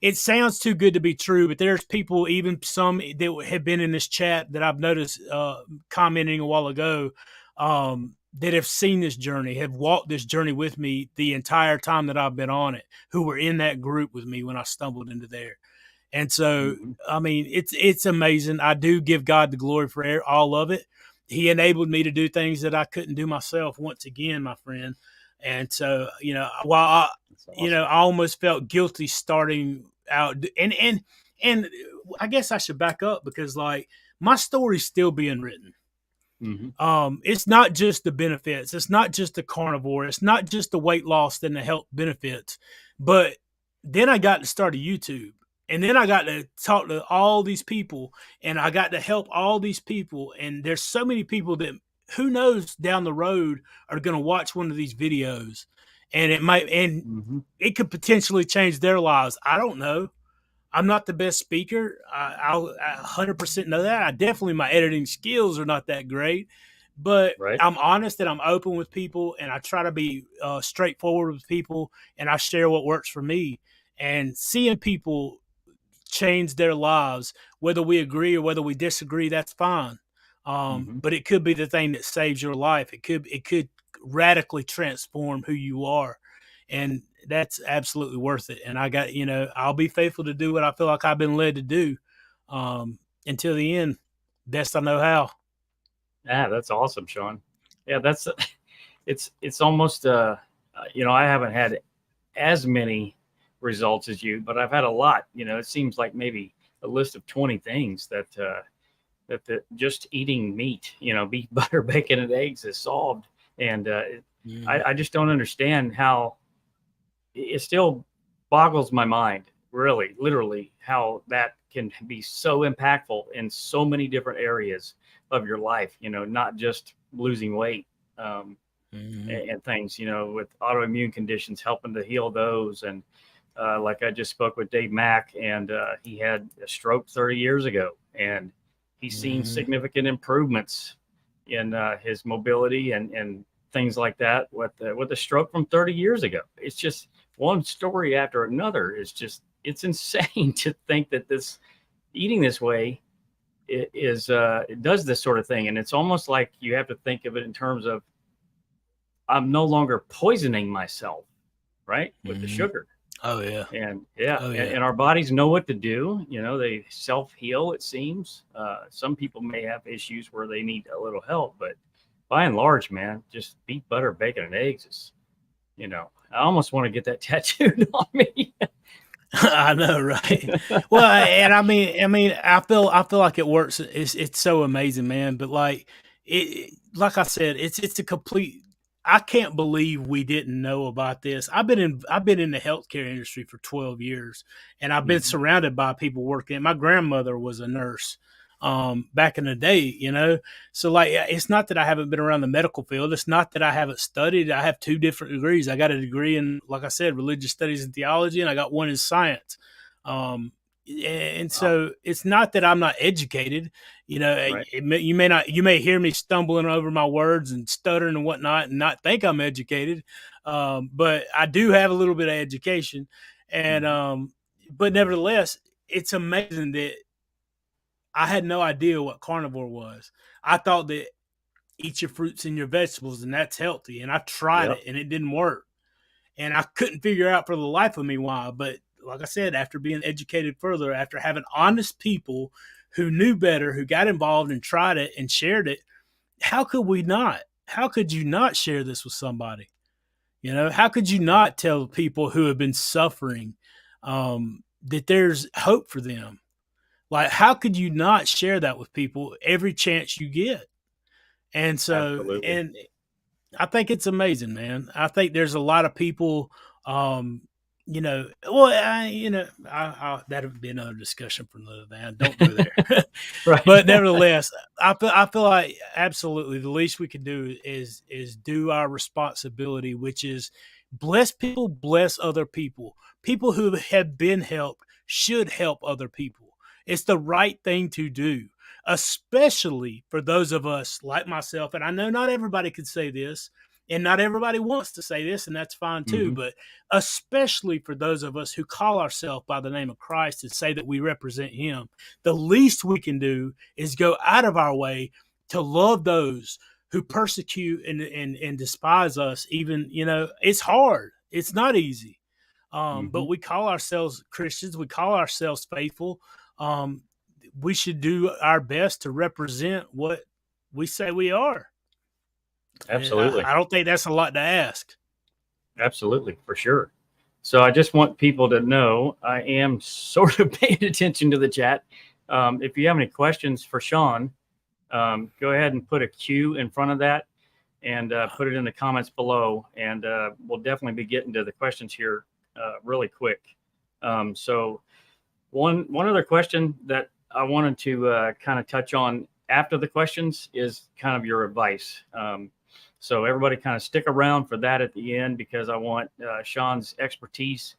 It sounds too good to be true, but there's people, even some that have been in this chat that I've noticed commenting a while ago, that have seen this journey, have walked this journey with me the entire time that I've been on it, who were in that group with me when I stumbled into there. And so, I mean, it's amazing. I do give God the glory for all of it. He enabled me to do things that I couldn't do myself once again, my friend. And so, while I almost felt guilty starting out, and I guess I should back up, because like my story's still being written. It's not just the benefits. It's not just the carnivore. It's not just the weight loss and the health benefits. But then I got to start a YouTube, and then I got to talk to all these people, and I got to help all these people. And there's so many people that, who knows, down the road are going to watch one of these videos, and it could potentially change their lives. I don't know. I'm not the best speaker. I 100% know that. My editing skills are not that great, but I'm honest and I'm open with people, and I try to be straightforward with people, and I share what works for me. And seeing people change their lives, whether we agree or whether we disagree, that's fine. But it could be the thing that saves your life. It could radically transform who you are. And that's absolutely worth it. And I'll be faithful to do what I feel like I've been led to do, until the end, best I know how. Yeah, that's awesome, Shawn. Yeah, it's almost, I haven't had as many results as you, but I've had a lot. It seems like maybe a list of 20 things that just eating meat, beef, butter, bacon, and eggs is solved. And I just don't understand how it still boggles my mind, really, literally, how that can be so impactful in so many different areas of your life, not just losing weight, and things, with autoimmune conditions, helping to heal those. And like I just spoke with Dave Mack, and he had a stroke 30 years ago, and he's seen significant improvements in his mobility and things like that with a stroke from 30 years ago. It's just one story after another. It's insane to think that this eating this way it does this sort of thing. And it's almost like you have to think of it in terms of, I'm no longer poisoning myself, right, with the sugar. Oh yeah. And and our bodies know what to do. They self-heal, it seems. Some people may have issues where they need a little help, but by and large, man, just beef, butter, bacon, and eggs is, I almost want to get that tattooed on me. I know, right? Well, and I mean, I feel like it works. It's so amazing, man. But like I said, it's a complete. I can't believe we didn't know about this. I've been in the healthcare industry for 12 years, and I've been surrounded by people working. My grandmother was a nurse back in the day, So like, it's not that I haven't been around the medical field. It's not that I haven't studied. I have 2 different degrees. I got a degree in, like I said, religious studies and theology, and I got one in science. And so it's not that I'm not educated, Right. you may hear me stumbling over my words and stuttering and whatnot and not think I'm educated. But I do have a little bit of education, and, but nevertheless, it's amazing that I had no idea what carnivore was. I thought that eat your fruits and your vegetables and that's healthy. And I tried Yep. it and it didn't work. And I couldn't figure out for the life of me why. But like I said, after being educated further, after having honest people who knew better, who got involved and tried it and shared it, how could we not? How could you not share this with somebody? How could you not tell people who have been suffering that there's hope for them? Like, how could you not share that with people every chance you get? And so, Absolutely. and I think it's amazing, man. I think there's a lot of people, that would be another discussion for another day. Don't go there. Right. But nevertheless, I feel like absolutely the least we can do is do our responsibility, which is bless people, bless other people. People who have been helped should help other people. It's the right thing to do, especially for those of us like myself. And I know not everybody could say this, and not everybody wants to say this, and that's fine too. But especially for those of us who call ourselves by the name of Christ and say that we represent him, the least we can do is go out of our way to love those who persecute and despise us. Even, it's hard. It's not easy. But we call ourselves Christians. We call ourselves faithful. We should do our best to represent what we say we are. Absolutely. I don't think that's a lot to ask. Absolutely, for sure. So I just want people to know I am sort of paying attention to the chat. If you have any questions for Shawn, go ahead and put a Q in front of that and put it in the comments below. And we'll definitely be getting to the questions here really quick. So one other question that I wanted to kind of touch on after the questions is kind of your advice. So everybody kind of stick around for that at the end, because I want Shawn's expertise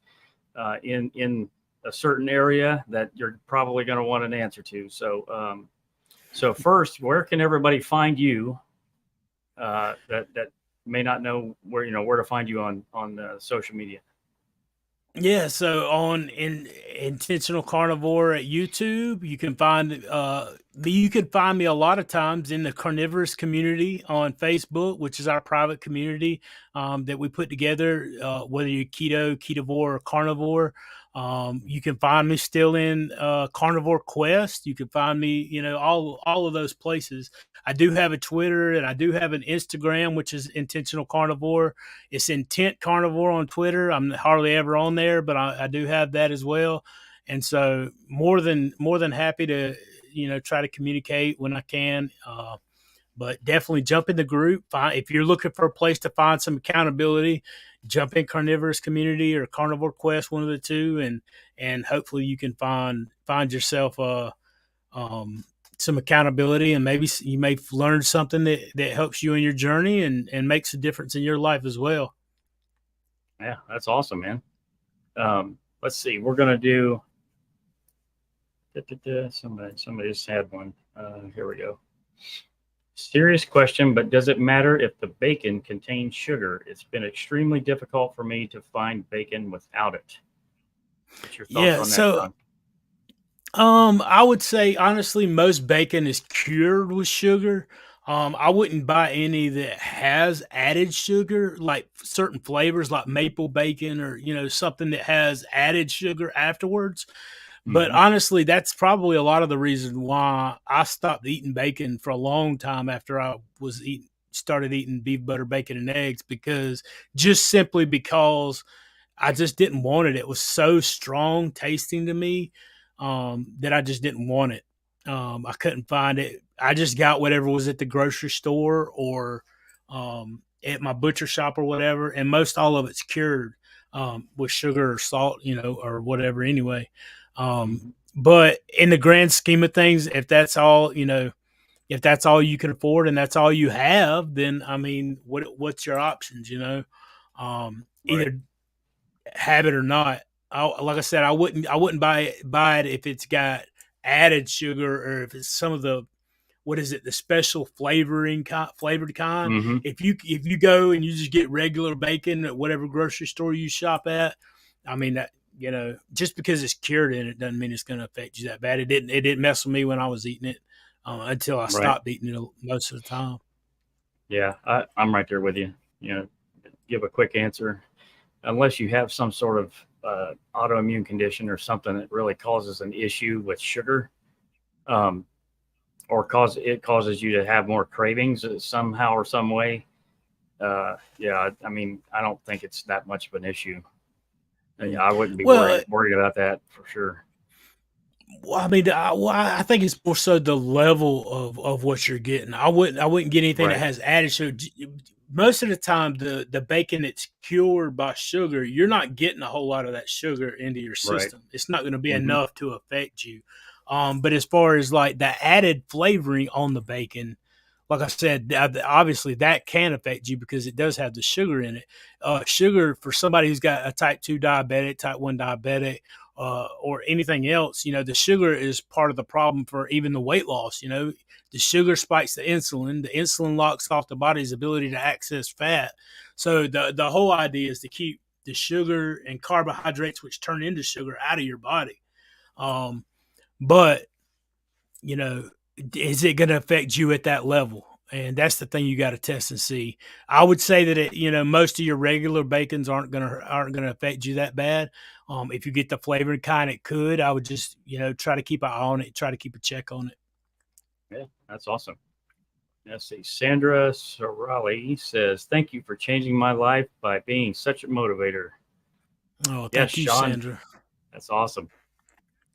in a certain area that you're probably going to want an answer to. So, so first, where can everybody find you that may not know where to find you on social media? Yeah, so on Intentional Carnivore at YouTube, you can find me a lot of times in the carnivorous community on Facebook, which is our private community that we put together, whether you're keto, ketovore, or carnivore. You can find me still in Carnivore Quest. You can find me, all of those places. I do have a Twitter and I do have an Instagram, which is Intentional Carnivore. It's Intent Carnivore on Twitter. I'm hardly ever on there, but I do have that as well. And so more than happy to, try to communicate when I can. But definitely jump in the group. If you're looking for a place to find some accountability, jump in Carnivorous Community or Carnivore Quest, one of the two, and hopefully you can find yourself some accountability, and maybe you may learn something that helps you in your journey and makes a difference in your life as well. Yeah, that's awesome, man. Let's see. We're gonna do. Somebody just had one. Here we go. Serious question, but does it matter if the bacon contains sugar? It's been extremely difficult for me to find bacon without it. What's your thoughts Yeah, on that, so John? I would say honestly, most bacon is cured with sugar. I wouldn't buy any that has added sugar, like certain flavors, like maple bacon, or something that has added sugar afterwards. But Mm-hmm. honestly, that's probably a lot of the reason why I stopped eating bacon for a long time after I started eating beef, butter, bacon, and eggs, because just simply because I just didn't want it. It was so strong tasting to me, that I just didn't want it. I couldn't find it. I just got whatever was at the grocery store or at my butcher shop or whatever, and most all of it's cured with sugar or salt, or whatever. Anyway, Mm-hmm. but in the grand scheme of things, if that's all you can afford and that's all you have, then I mean, what's your options? Right. Either have it or not. Like I said, I wouldn't buy it if it's got added sugar, or if it's some of the, what is it, the special flavored kind. Mm-hmm. If you go and you just get regular bacon at whatever grocery store you shop at, I mean that, just because it's cured in it doesn't mean it's going to affect you that bad. It didn't mess with me when I was eating it, until I Right. stopped eating it most of the time. Yeah, I'm right there with you. Give a quick answer. Unless you have some sort of autoimmune condition or something that really causes an issue with sugar, um, or causes you to have more cravings somehow or some way. Yeah, I mean, I don't think it's that much of an issue. Yeah, Mm. I wouldn't be Well, worried about that for sure. I mean, I think it's more so the level of what you're getting. I wouldn't get anything that Right. has added sugar. Most of the time, the bacon that's cured by sugar, you're not getting a whole lot of that sugar into your Right. system. It's not going to be Mm-hmm. enough to affect you. But as far as like the added flavoring on the bacon, like I said, obviously that can affect you because it does have the sugar in it. Sugar, for somebody who's got a type 2 diabetic, type 1 diabetic, or anything else, the sugar is part of the problem for even the weight loss. The sugar spikes the insulin. The insulin locks off the body's ability to access fat. So the whole idea is to keep the sugar and carbohydrates, which turn into sugar, out of your body. But you know, is it going to affect you at that level? And that's the thing you got to test and see. I would say that most of your regular bacons aren't gonna affect you that bad. If you get the flavored kind, it could. I would just try to keep an eye on it, try to keep a check on it. Yeah, that's awesome. Let's see. Sandra Sorali says, "Thank you for changing my life by being such a motivator." Oh, Yes, thank you, Sean, Sandra. that's awesome.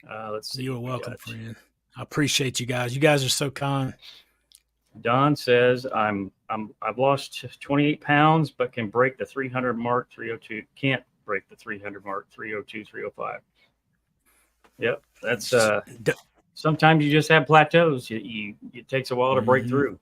Let's see You're who we welcome, got. friend. I appreciate you guys. You guys are so kind. Don says, I've lost 28 pounds, but can break the 300 mark, 302. Can't break the 300 mark, 302, 305. Yep, that's sometimes you just have plateaus. It takes a while to break Mhm. through.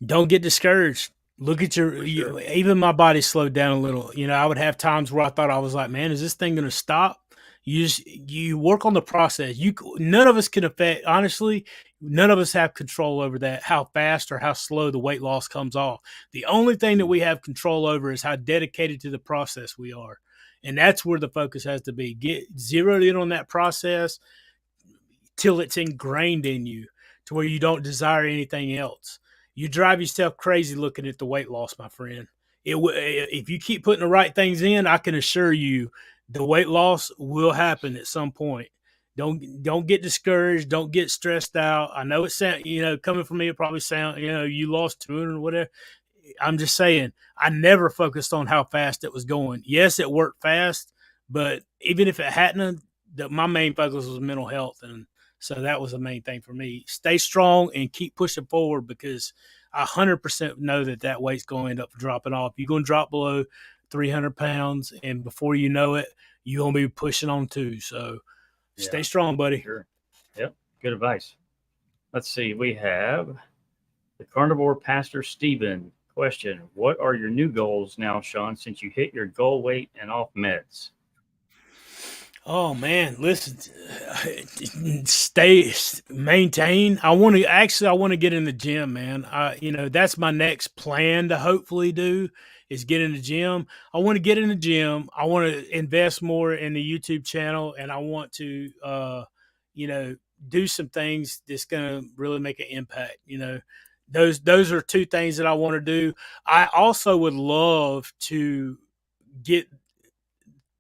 Don't get discouraged. Look at For sure. even my body slowed down a little. I would have times where I thought, I was like, man, is this thing going to stop? You work on the process. None of us can affect, honestly, none of us have control over that, how fast or how slow the weight loss comes off. The only thing that we have control over is how dedicated to the process we are. And that's where the focus has to be. Get zeroed in on that process till it's ingrained in you to where you don't desire anything else. You drive yourself crazy looking at the weight loss, my friend. If you keep putting the right things in, I can assure you the weight loss will happen at some point. Don't get discouraged. Don't get stressed out. I know it sound, coming from me, it probably sound, you lost 200 or whatever. I'm just saying, I never focused on how fast it was going. Yes, it worked fast, but even if it hadn't, my main focus was mental health and So that was the main thing for me. Stay strong and keep pushing forward, because I 100% know that weight's going to end up dropping off. You're going to drop below 300 pounds, and before you know it, you're going to be pushing on too. So stay strong, buddy. Sure. Yep. Good advice. Let's see. We have the Carnivore Pastor Stephen. Question: what are your new goals now, Shawn, since you hit your goal weight and off meds? Oh man, listen, maintain. I want to get in the gym, man. That's my next plan to hopefully do, is get in the gym. I want to get in the gym. I want to invest more in the YouTube channel, and I want to, do some things that's going to really make an impact. Those are two things that I want to do. I also would love to get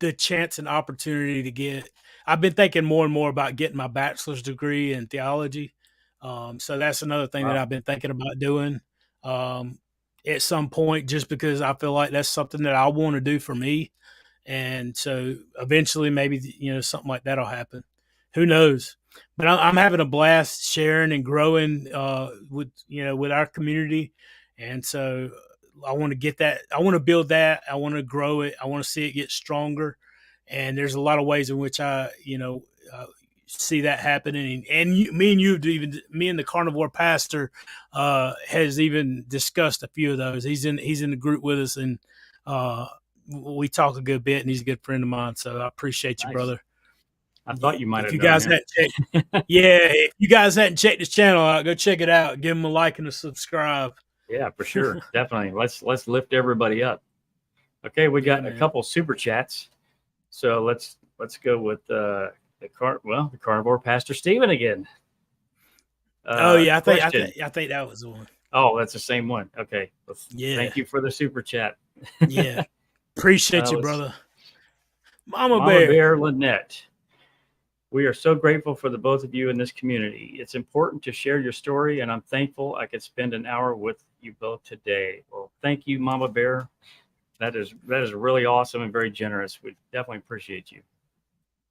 the chance and opportunity to get. I've been thinking more and more about getting my bachelor's degree in theology. So that's another thing that I've been thinking about doing at some point, just because I feel like that's something that I want to do for me. And so eventually maybe, something like that'll happen. Who knows? But I'm having a blast sharing and growing with our community. And so I want to get that. I want to build that. I want to grow it. I want to see it get stronger. And there's a lot of ways in which I see that happening. And me and the Carnivore Pastor has even discussed a few of those. He's in the group with us, and we talk a good bit, and he's a good friend of mine. So I appreciate you, brother. I thought you might have. If you guys hadn't checked his channel out, go check it out. Give him a like and a subscribe. Yeah, for sure. Definitely. Let's lift everybody up. Okay, we got a couple super chats. So let's go with the Carnivore Pastor Stephen again. I think that was the one. Oh, that's the same one. Okay. Thank you for the super chat. Yeah. Appreciate you, brother. Mama Bear Lynette. We are so grateful for the both of you in this community. It's important to share your story, and I'm thankful I could spend an hour with you both today. Well, thank you, Mama Bear. That is really awesome and very generous. We definitely appreciate you.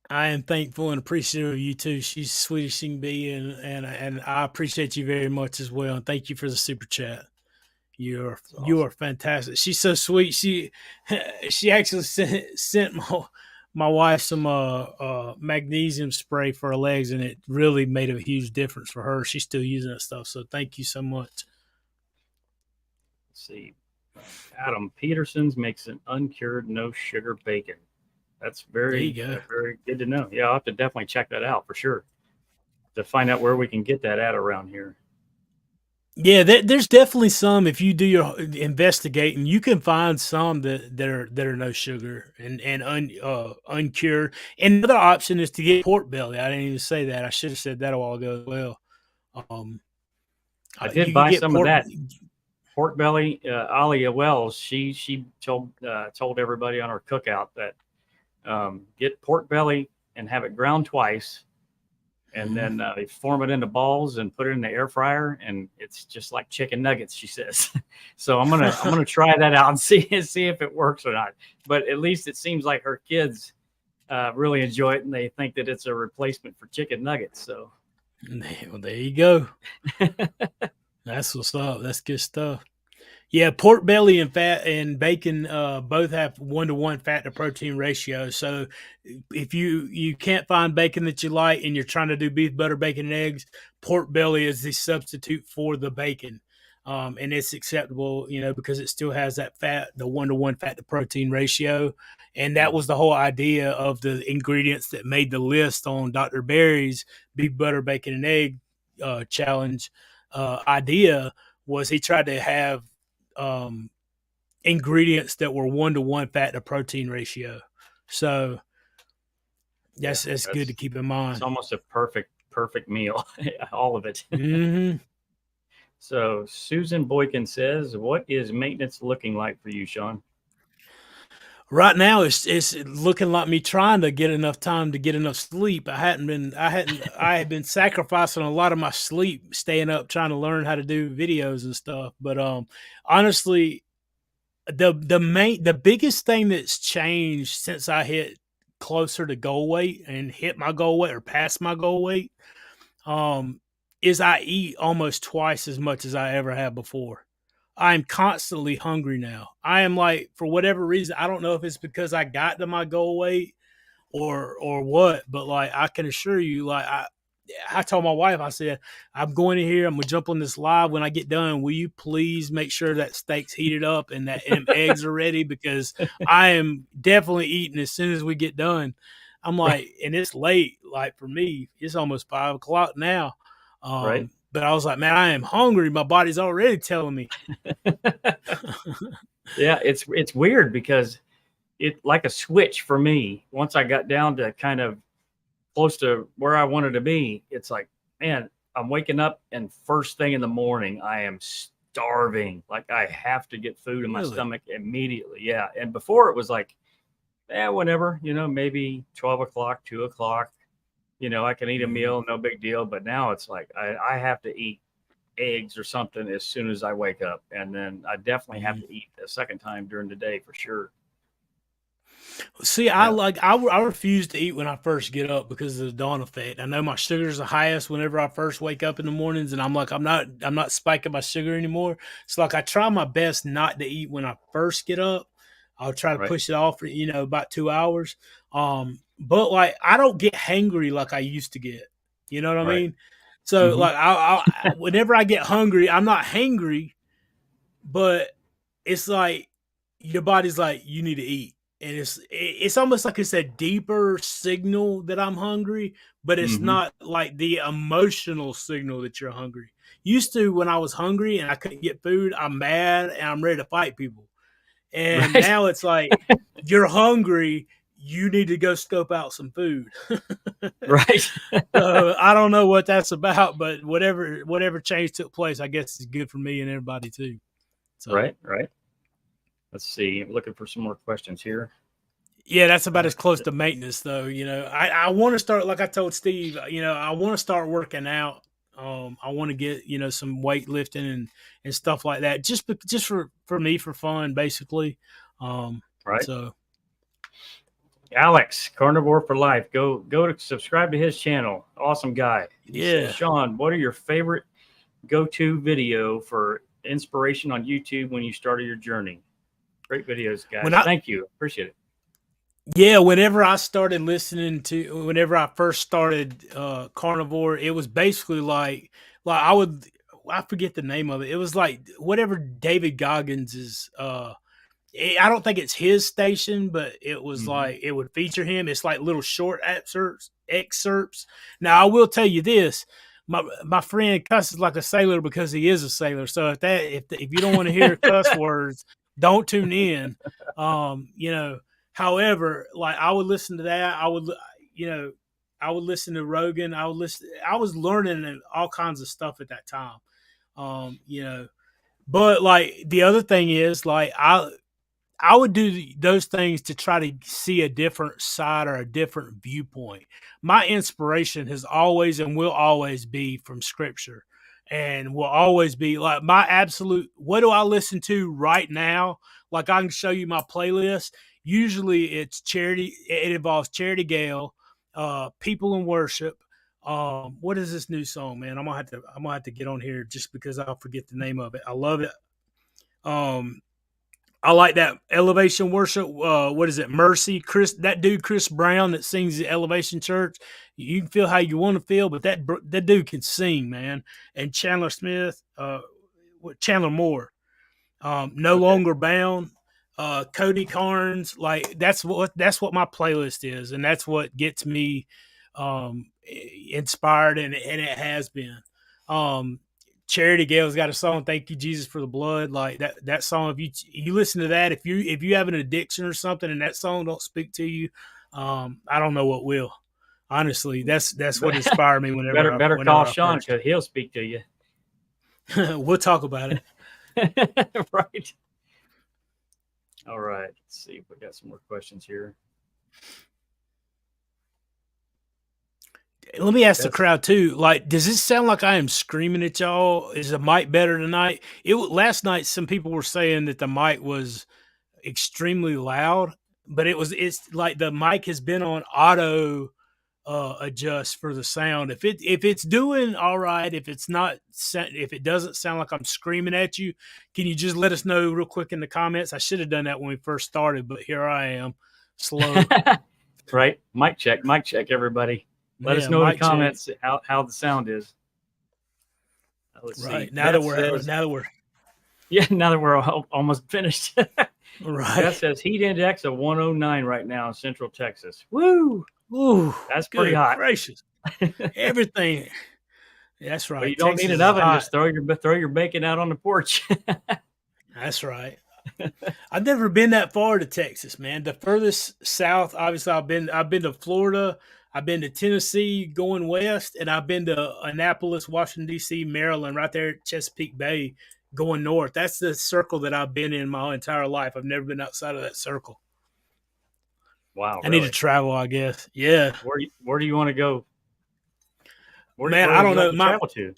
I am thankful and appreciative of you too. She's sweet as she can be, and I appreciate you very much as well. And thank you for the super chat. You are fantastic. She's so sweet. She actually sent my wife some magnesium spray for her legs, and it really made a huge difference for her. She's still using that stuff. So thank you so much. Let's see. Adam Peterson's makes an uncured no sugar bacon. That's very good to know. Yeah, I'll have to definitely check that out for sure, to find out where we can get that at around here. Yeah, there's definitely some. If you do your investigating, you can find some that are no sugar and uncured. And another option is to get pork belly. I didn't even say that. I should have said that a while ago as well. I did buy some of that pork belly. Alia Wells, she told everybody on our cookout that get pork belly and have it ground twice. And then they form it into balls and put it in the air fryer, and it's just like chicken nuggets, she says. So I'm gonna try that out and see if it works or not. But at least it seems like her kids really enjoy it, and they think that it's a replacement for chicken nuggets. So, well, there you go. That's what's up. That's good stuff. Yeah, pork belly and fat and bacon both have 1-to-1 fat to protein ratio. So if you can't find bacon that you like and you're trying to do beef, butter, bacon, and eggs, pork belly is the substitute for the bacon. And it's acceptable, because it still has that fat, the 1-to-1 fat to protein ratio. And that was the whole idea of the ingredients that made the list on Dr. Berry's beef, butter, bacon, and egg challenge idea. Was he tried to have ingredients that were 1-to-1 fat to protein ratio. So that's good to keep in mind. It's almost a perfect meal, all of it. Mm-hmm. So Susan Boykin says, what is maintenance looking like for you, Shawn? Right now, it's looking like me trying to get enough time to get enough sleep. I had been sacrificing a lot of my sleep, staying up, trying to learn how to do videos and stuff. But honestly, the biggest thing that's changed since I hit closer to goal weight and hit my goal weight or past my goal weight um, is I eat almost twice as much as I ever have before. I'm constantly hungry now. I am like, for whatever reason, I don't know if it's because I got to my goal weight or what, but like I can assure you, like I told my wife, I said, I'm going in here, I'm gonna jump on this live. When I get done, will you please make sure that steak's heated up and that and eggs are ready? Because I am definitely eating as soon as we get done. I'm like, and it's late, like for me, it's almost 5 o'clock now. Right. But I was like, man, I am hungry. My body's already telling me. Yeah, it's weird because it like a switch for me. Once I got down to kind of close to where I wanted to be, it's like, man, I'm waking up and first thing in the morning, I am starving. Like I have to get food in my Really? stomach immediately. Yeah. And before it was like, whenever, maybe 12 o'clock, 2 o'clock, I can eat a Mhm. meal, no big deal. But now it's like, I have to eat eggs or something as soon as I wake up. And then I definitely have Mhm. to eat a second time during the day for sure. See, Yeah. I refuse to eat when I first get up because of the dawn effect. I know my sugar's the highest whenever I first wake up in the mornings, and I'm like, I'm not spiking my sugar anymore. So like I try my best not to eat when I first get up. I'll try to Right. push it off for, about 2 hours. But like I don't get hangry like I used to get. You know what I Right. mean? So Hmm. like whenever I get hungry, I'm not hangry, but it's like your body's like, you need to eat. And it's almost like it's a deeper signal that I'm hungry, but it's Hmm. not like the emotional signal that you're hungry. Used to, when I was hungry and I couldn't get food, I'm mad and I'm ready to fight people. And Right. now it's like, you're hungry, you need to go scope out some food. Right. So I don't know what that's about, but whatever change took place, I guess is good for me and everybody too. So Right. Right. Let's see. I'm looking for some more questions here. yeah, that's about Uh, as close to maintenance though. I want to start, like I told Steve, I want to start working out. I want to get, some weightlifting and stuff like that. Just for me, for fun, basically. Um, right. so Alex, Carnivore for Life. Go to subscribe to his channel. Awesome guy. He says, yeah. Shawn, what are your favorite go-to video for inspiration on YouTube when you started your journey? Great videos, When guys. I Thank you. Appreciate it. Yeah, whenever I first started Carnivore, it was basically like I forget the name of it. It was like whatever David Goggins is I don't think it's his station, but it was Hmm. like it would feature him. It's like little short excerpts. Now I will tell you this: my friend cusses like a sailor because he is a sailor. So if you don't want to hear cuss words, don't tune in. You know. However, like I would listen to that. You know, I would listen to Rogan. I would listen. I was learning all kinds of stuff at that time. You know, but like the other thing is like I would do those things to try to see a different side or a different viewpoint. My inspiration has always and will always be from scripture and will always be like my absolute what do I listen to right now? Like I can show you my playlist. Usually it's charity, it involves Charity Gale, people in worship. What is this new song, man? I'm gonna have to get on here just because I'll forget the name of it. I love it. Um I like that elevation worship. What is it? Mercy, that dude Chris Brown that sings the Elevation Church. You can feel how you want to feel, but that dude can sing, man. And Chandler Smith, Chandler Moore, No Okay. Longer Bound, Cody Carnes. Like that's what my playlist is, and that's what gets me inspired, and it has been. Um, Charity Gale's got a song, "Thank You Jesus for the Blood." Like that song. If you listen to that, if you have an addiction or something, and that song don't speak to you, I don't know what will. Honestly, that's what inspired me better whenever I better call whenever I Sean first. because he'll speak to you. We'll talk about it. Right. All right. Let's see if we got some more questions here. Let me ask the That's crowd too. Like, does this sound like I am screaming at y'all? Is the mic better tonight? Last night. Some people were saying that the mic was extremely loud, but it's like the mic has been on auto. adjust for the sound. If it's doing all right, if it doesn't sound like I'm screaming at you, can you just let us know real quick in the comments? I should have done that when we first started, but here I am, slow. Right, mic check, everybody. Let us Yeah, know in the mic check. comments how the sound is. Let's Right see. now that we're Yeah, now that we're almost finished. right. Beth says heat index of 109 right now in Central Texas. Woo! Ooh, That's pretty good hot. gracious! Everything. That's But right. you don't Texas need an is oven. hot. Just throw your bacon out on the porch. That's right. I've never been that far to Texas, man. The furthest south, obviously, I've been to Florida, I've been to Tennessee, going west, and I've been to Annapolis, Washington D.C., Maryland, right there at Chesapeake Bay, going north. That's the circle that I've been in my entire life. I've never been outside of that circle. Wow, I need really? to travel, I guess. Yeah, Where do you want to go? man. Where I would don't you like know. to travel to?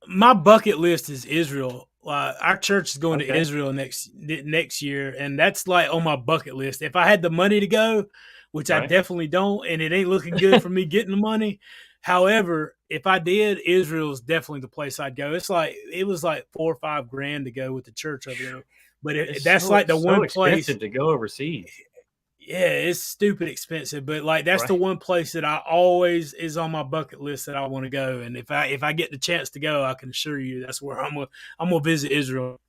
My bucket list is Israel. Our church is going to Okay. Israel next year, and that's like on my bucket list. If I had the money to go, which I Right. definitely don't, and it ain't looking good for me getting the money. However, if I did, Israel is definitely the place I'd go. It was like $4 or $5 to go with the church over there, but that's like the so one place. expensive to go overseas. Yeah, it's stupid expensive, but like that's the Right. one place that I always is on my bucket list that I want to go. And if I get the chance to go, I can assure you that's where I'm gonna visit Israel.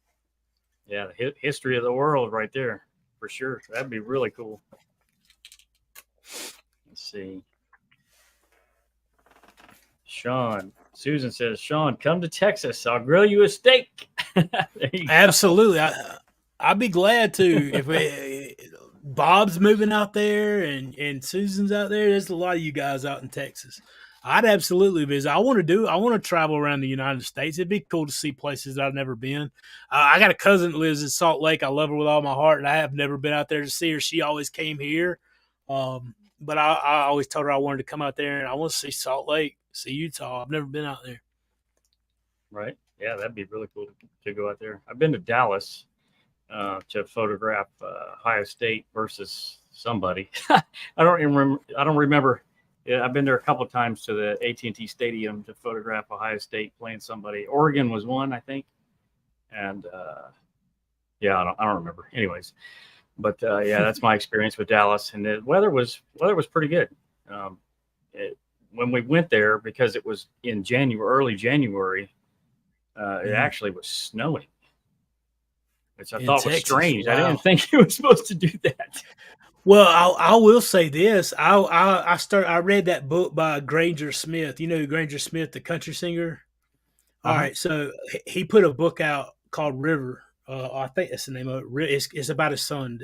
Yeah, the history of the world right there, for sure. That'd be really cool. Let's see. Susan says, Shawn, come to Texas. I'll grill you a steak. Absolutely, I'd be glad to. If Bob's moving out there and Susan's out there, there's a lot of you guys out in Texas. I'd absolutely visit. I want to travel around the United States. It'd be cool to see places that I've never been. I got a cousin that lives in Salt Lake. I love her with all my heart, and I have never been out there to see her. She always came here. But I always told her I wanted to come out there, and I want to see Salt Lake, see Utah. I've never been out there. Right. Yeah, that'd be really cool to go out there. I've been to Dallas to photograph Ohio State versus somebody. I don't remember. Yeah, I've been there a couple of times to the AT&T Stadium to photograph Ohio State playing somebody. Oregon was one, I think, and yeah, I don't remember. Anyways, but yeah, that's my experience with Dallas, and the weather was pretty good. When we went there, because it was in early January, it actually was snowing, which I thought was strange. Wow. I didn't think it was supposed to do that. Well, I will say this. I read that book by Granger Smith. You know who Granger Smith, the country singer? All right, so he put a book out called River. I think that's the name of it. It's about his son,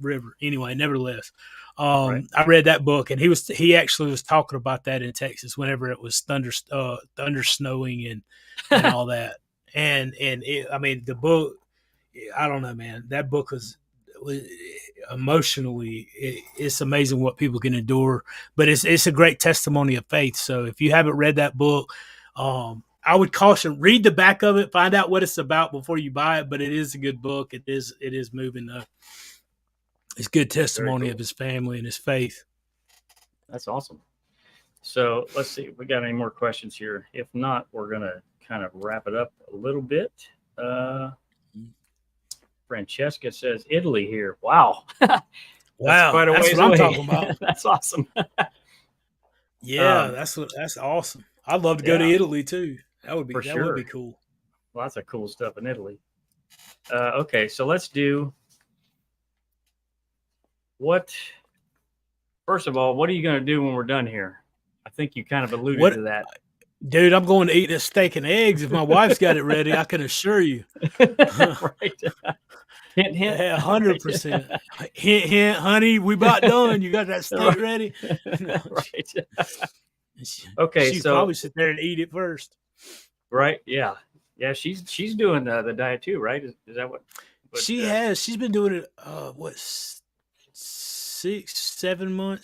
River. Anyway, nevertheless, Right. I read that book, and he actually was talking about that in Texas whenever it was thunder snowing and all that. And I mean, the book, I don't know, man. That book was emotionally, it's amazing what people can endure. But it's a great testimony of faith. So if you haven't read that book, I would caution, read the back of it, find out what it's about before you buy it. But it is a good book. It is moving. It's good testimony of his family and his faith. That's awesome. So let's see if we got any more questions here. If not, we're gonna kind of wrap it up a little bit. Francesca says Italy here. Wow. Wow, quite a ways that's what away. I'm talking about. That's awesome. Yeah, that's awesome. I'd love to go to Italy too. That would be would be cool. Lots of cool stuff in Italy. Okay, so let's do first of all, what are you going to do when we're done here? I think you kind of alluded to that. Dude, I'm going to eat a steak and eggs. If my wife's got it ready, I can assure you. Right. Hint, hint. 100%. Hint, hint, honey, we about done. You got that steak ready? Right. Okay, she'd probably sit there and eat it first. Right, yeah. Yeah, she's doing the diet too, right? Is that what she has? She's been doing it,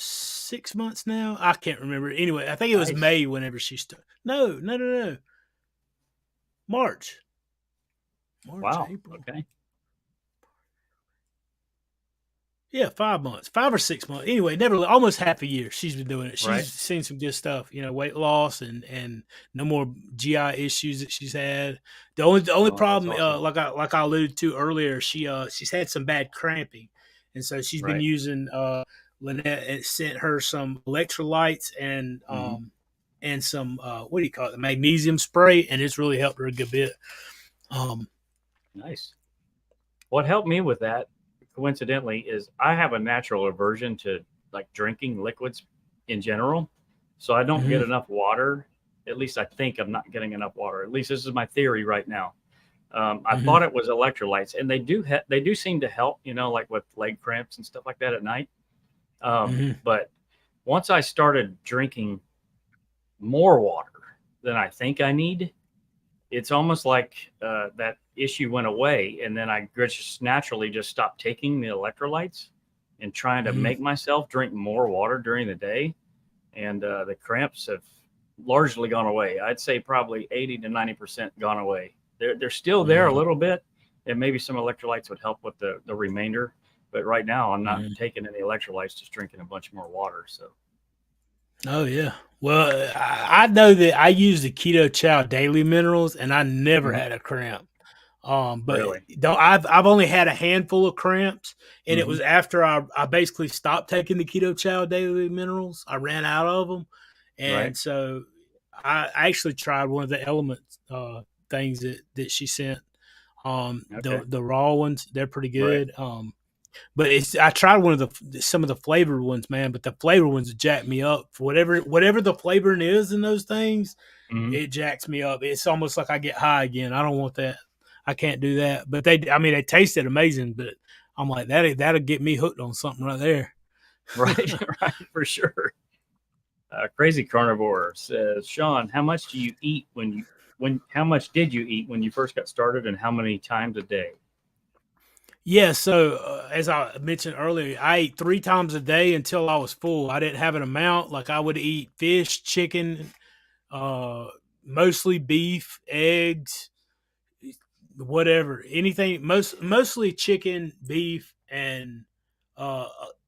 6 months now. I can't remember. Anyway, I think it was May whenever she started. No. March, wow. April. Okay. Yeah, 5 months, 5 or 6 months. Anyway, never almost half a year. She's been doing it. Right. She's seen some good stuff. Weight loss and no more GI issues that she's had. The only Oh, that's problem, awesome. like I alluded to earlier, she's had some bad cramping, and so she's been Right. using. Lynette had sent her some electrolytes Hmm. and some what do you call it, the magnesium spray, and it's really helped her a good bit. Um, Nice. What helped me with that, coincidentally, is I have a natural aversion to like drinking liquids in general. So I don't get mhm, enough water. At least I think I'm not getting enough water. At least this is my theory right now. I mhm, thought it was electrolytes, and they do seem to help, like with leg cramps and stuff like that at night. mhm, But once I started drinking more water than I think I need, it's almost like that issue went away, and then I just naturally just stopped taking the electrolytes and trying to mhm, make myself drink more water during the day, and the cramps have largely gone away. I'd say probably 80 to 90% gone away. They're still there a mhm, little bit, and maybe some electrolytes would help with the remainder. But right now, I'm not mhm. taking any electrolytes, just drinking a bunch more water. So Oh yeah. Well, I know that I use the Keto Chow Daily Minerals, and I never mhm. had a cramp. But Really. don't I've only had a handful of cramps, and it Hmm. was after I basically stopped taking the Keto Chow Daily Minerals. I ran out of them, Right. and so I actually tried one of the Element things that she sent. Okay. The raw ones, they're pretty Right. good. But I tried one of some of the flavored ones, man. But the flavored ones jack me up for whatever the flavoring is in those things. Hmm. It jacks me up. It's almost like I get high again. I don't want that. I can't do that. But I mean, they tasted amazing. But I'm like that'll get me hooked on something right there. Right. Right. For sure. Crazy Carnivore says, Shawn, how much do you eat how much did you eat when you first got started, and how many times a day? Yeah. So as I mentioned earlier, I ate 3 times a day until I was full. I didn't have an amount. Like I would eat fish, chicken, uh, mostly beef, eggs, whatever, anything, mostly chicken, beef, and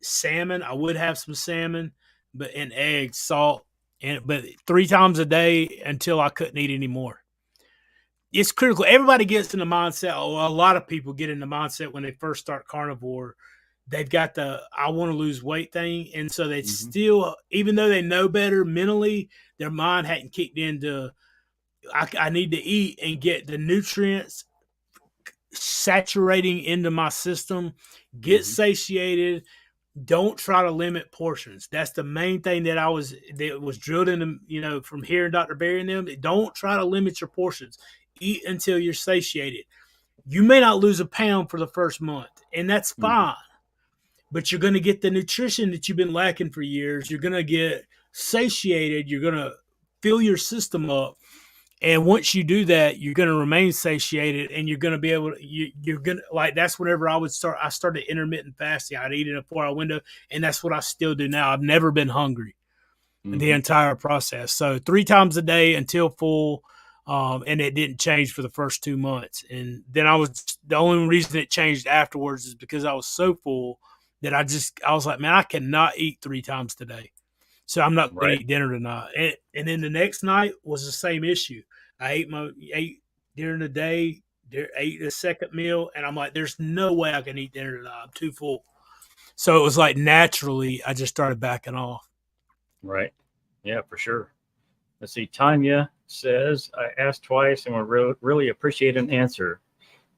salmon. I would have some salmon, but and eggs, salt, and but 3 times a day until I couldn't eat anymore. It's critical. Everybody gets in the mindset. Oh, a lot of people get in the mindset when they first start carnivore. They've got the I want to lose weight thing, and so they Hmm. still, even though they know better mentally, their mind hadn't kicked into I need to eat and get the nutrients saturating into my system, get Hmm. satiated, don't try to limit portions. That's the main thing that was drilled into, from hearing Dr. Barry and them. Don't try to limit your portions. Eat until you're satiated. You may not lose a pound for the first month, and that's Hmm. fine, but you're going to get the nutrition that you've been lacking for years. You're going to get satiated. You're going to fill your system up, and once you do that, you're going to remain satiated, and you're going to be able to, you're going to, like, that's whenever I started intermittent fasting. I'd eat in a 4 hour window, and that's what I still do now. I've never been hungry the Hmm. entire process. So 3 times a day until full. And it didn't change for the first 2 months. And then the only reason it changed afterwards is because I was so full that I was like, man, I cannot eat 3 times today. So I'm not going to Right. eat dinner tonight. And then the next night was the same issue. I ate during the day, ate the second meal, and I'm like, there's no way I can eat dinner tonight. I'm too full. So it was like naturally, I just started backing off. Right. Yeah, for sure. Let's see. Tanya says, I asked twice and would really appreciate an answer.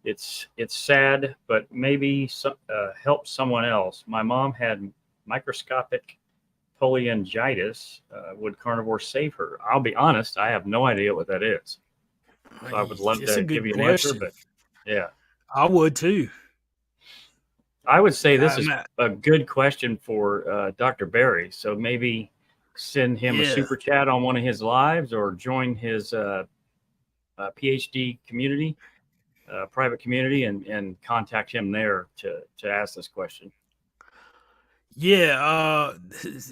It's sad, but maybe help someone else. My mom had microscopic polyangiitis. Would carnivore save her? I'll be honest, I have no idea what that is. So I would love It's a to give good you an answer, question. but yeah, I would too. I would say this is Not, a good question for Dr. Barry. So maybe send him a yeah. super chat on one of his lives, or join his PhD community, private community, and contact him there to ask this question. Yeah,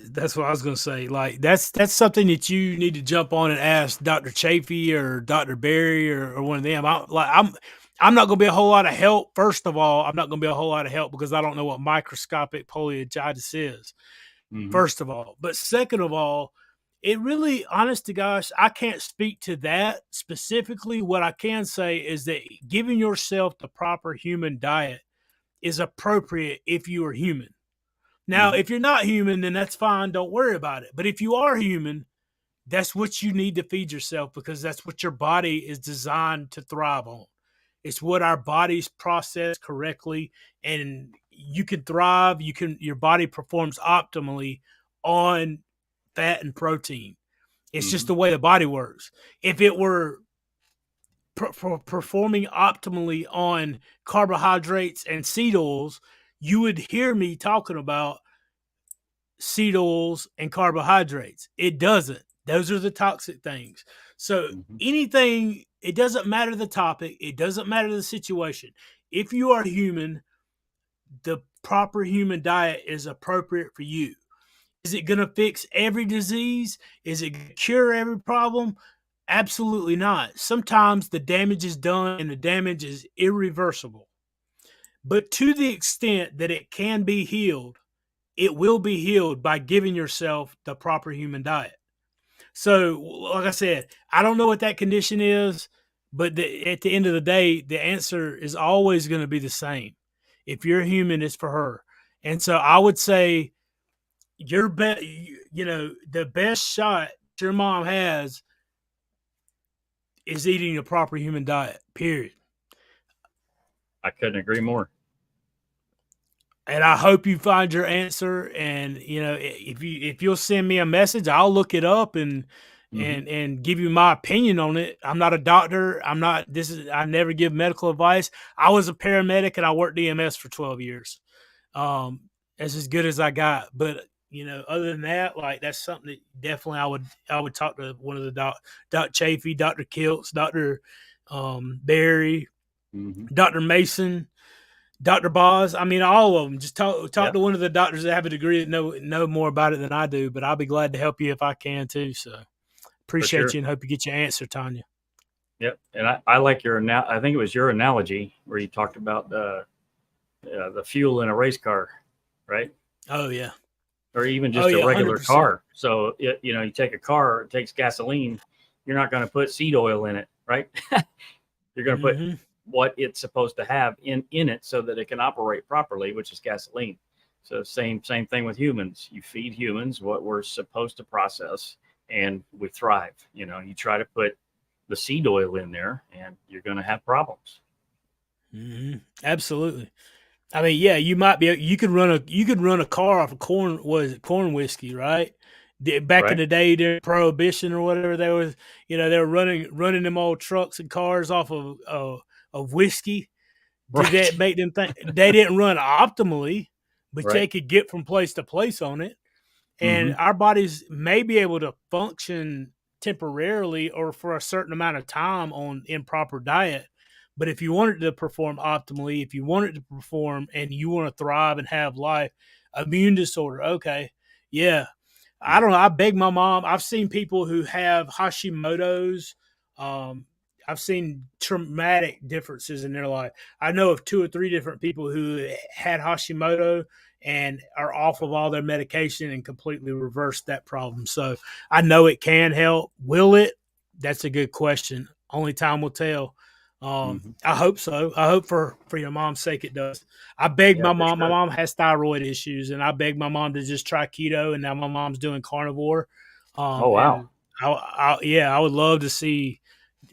that's what I was gonna say. Like that's something that you need to jump on and ask Dr. Chafee or Dr. Barry or one of them. I'm not going to be a whole lot of help. First of all, I'm not going to be a whole lot of help because I don't know what microscopic polyangiitis is. First of all, but second of all, it really, honest to gosh, I can't speak to that specifically. What I can say is that giving yourself the proper human diet is appropriate if you are human. Now, if you're not human, then that's fine. Don't worry about it. But if you are human, that's what you need to feed yourself because that's what your body is designed to thrive on. It's what our bodies process correctly, and you can thrive. Your body performs optimally on fat and protein. It's just the way the body works. If it were performing optimally on carbohydrates and seed oils, you would hear me talking about seed oils and carbohydrates. It doesn't. Those are the toxic things. So anything, it doesn't matter the topic. It doesn't matter the situation. If you are human, the proper human diet is appropriate for you. Is it going to fix every disease? Is it going to cure every problem? Absolutely not. Sometimes the damage is done and the damage is irreversible. But to the extent that it can be healed, it will be healed by giving yourself the proper human diet. So, like I said, I don't know what that condition is, but at the end of the day, the answer is always going to be the same. If you're human, it's for her. And so I would say the best shot your mom has is eating a proper human diet, period. I couldn't agree more. And I hope you find your answer. And if you'll send me a message, I'll look it up and give you my opinion on it. I'm not a doctor. I never give medical advice. I was a paramedic and I worked EMS for 12 years. That's as good as I got. But other than that, like that's something that definitely I would talk to one of the Dr. Chafee, Dr. Kiltz, Dr. Barry, Dr. Mason, Dr. Boz. I mean, all of them. Just talk to one of the doctors that have a degree that know more about it than I do. But I'll be glad to help you if I can too. So appreciate you and hope you get your answer, Tanya. Yep, and I like I think it was your analogy where you talked about the fuel in a race car, right? Oh yeah. Or even just a regular 100%. Car. So you take a car, it takes gasoline. You're not going to put seed oil in it, right? You're going to put what it's supposed to have in it so that it can operate properly, which is gasoline. So same thing with humans. You feed humans what we're supposed to process, and we thrive. You try to put the seed oil in there, and you're going to have problems. Absolutely. I mean, yeah, you could run a car off of corn whiskey, right? Back in the day during Prohibition or whatever, they were running them old trucks and cars off of whiskey. Did that make them think they didn't run optimally, but they could get from place to place on it? And our bodies may be able to function temporarily or for a certain amount of time on improper diet. But if you want it to perform optimally, if you want it to perform and you want to thrive and have life, immune disorder, okay, yeah. I don't know. I beg my mom. I've seen people who have Hashimoto's. I've seen traumatic differences in their life. I know of 2 or 3 different people who had Hashimoto and are off of all their medication and completely reversed that problem. So I know it can help. Will it? That's a good question. Only time will tell. I hope so. I hope for your mom's sake it does. I begged my mom. Sure. My mom has thyroid issues, and I begged my mom to just try keto, and now my mom's doing carnivore. Oh wow! I would love to see,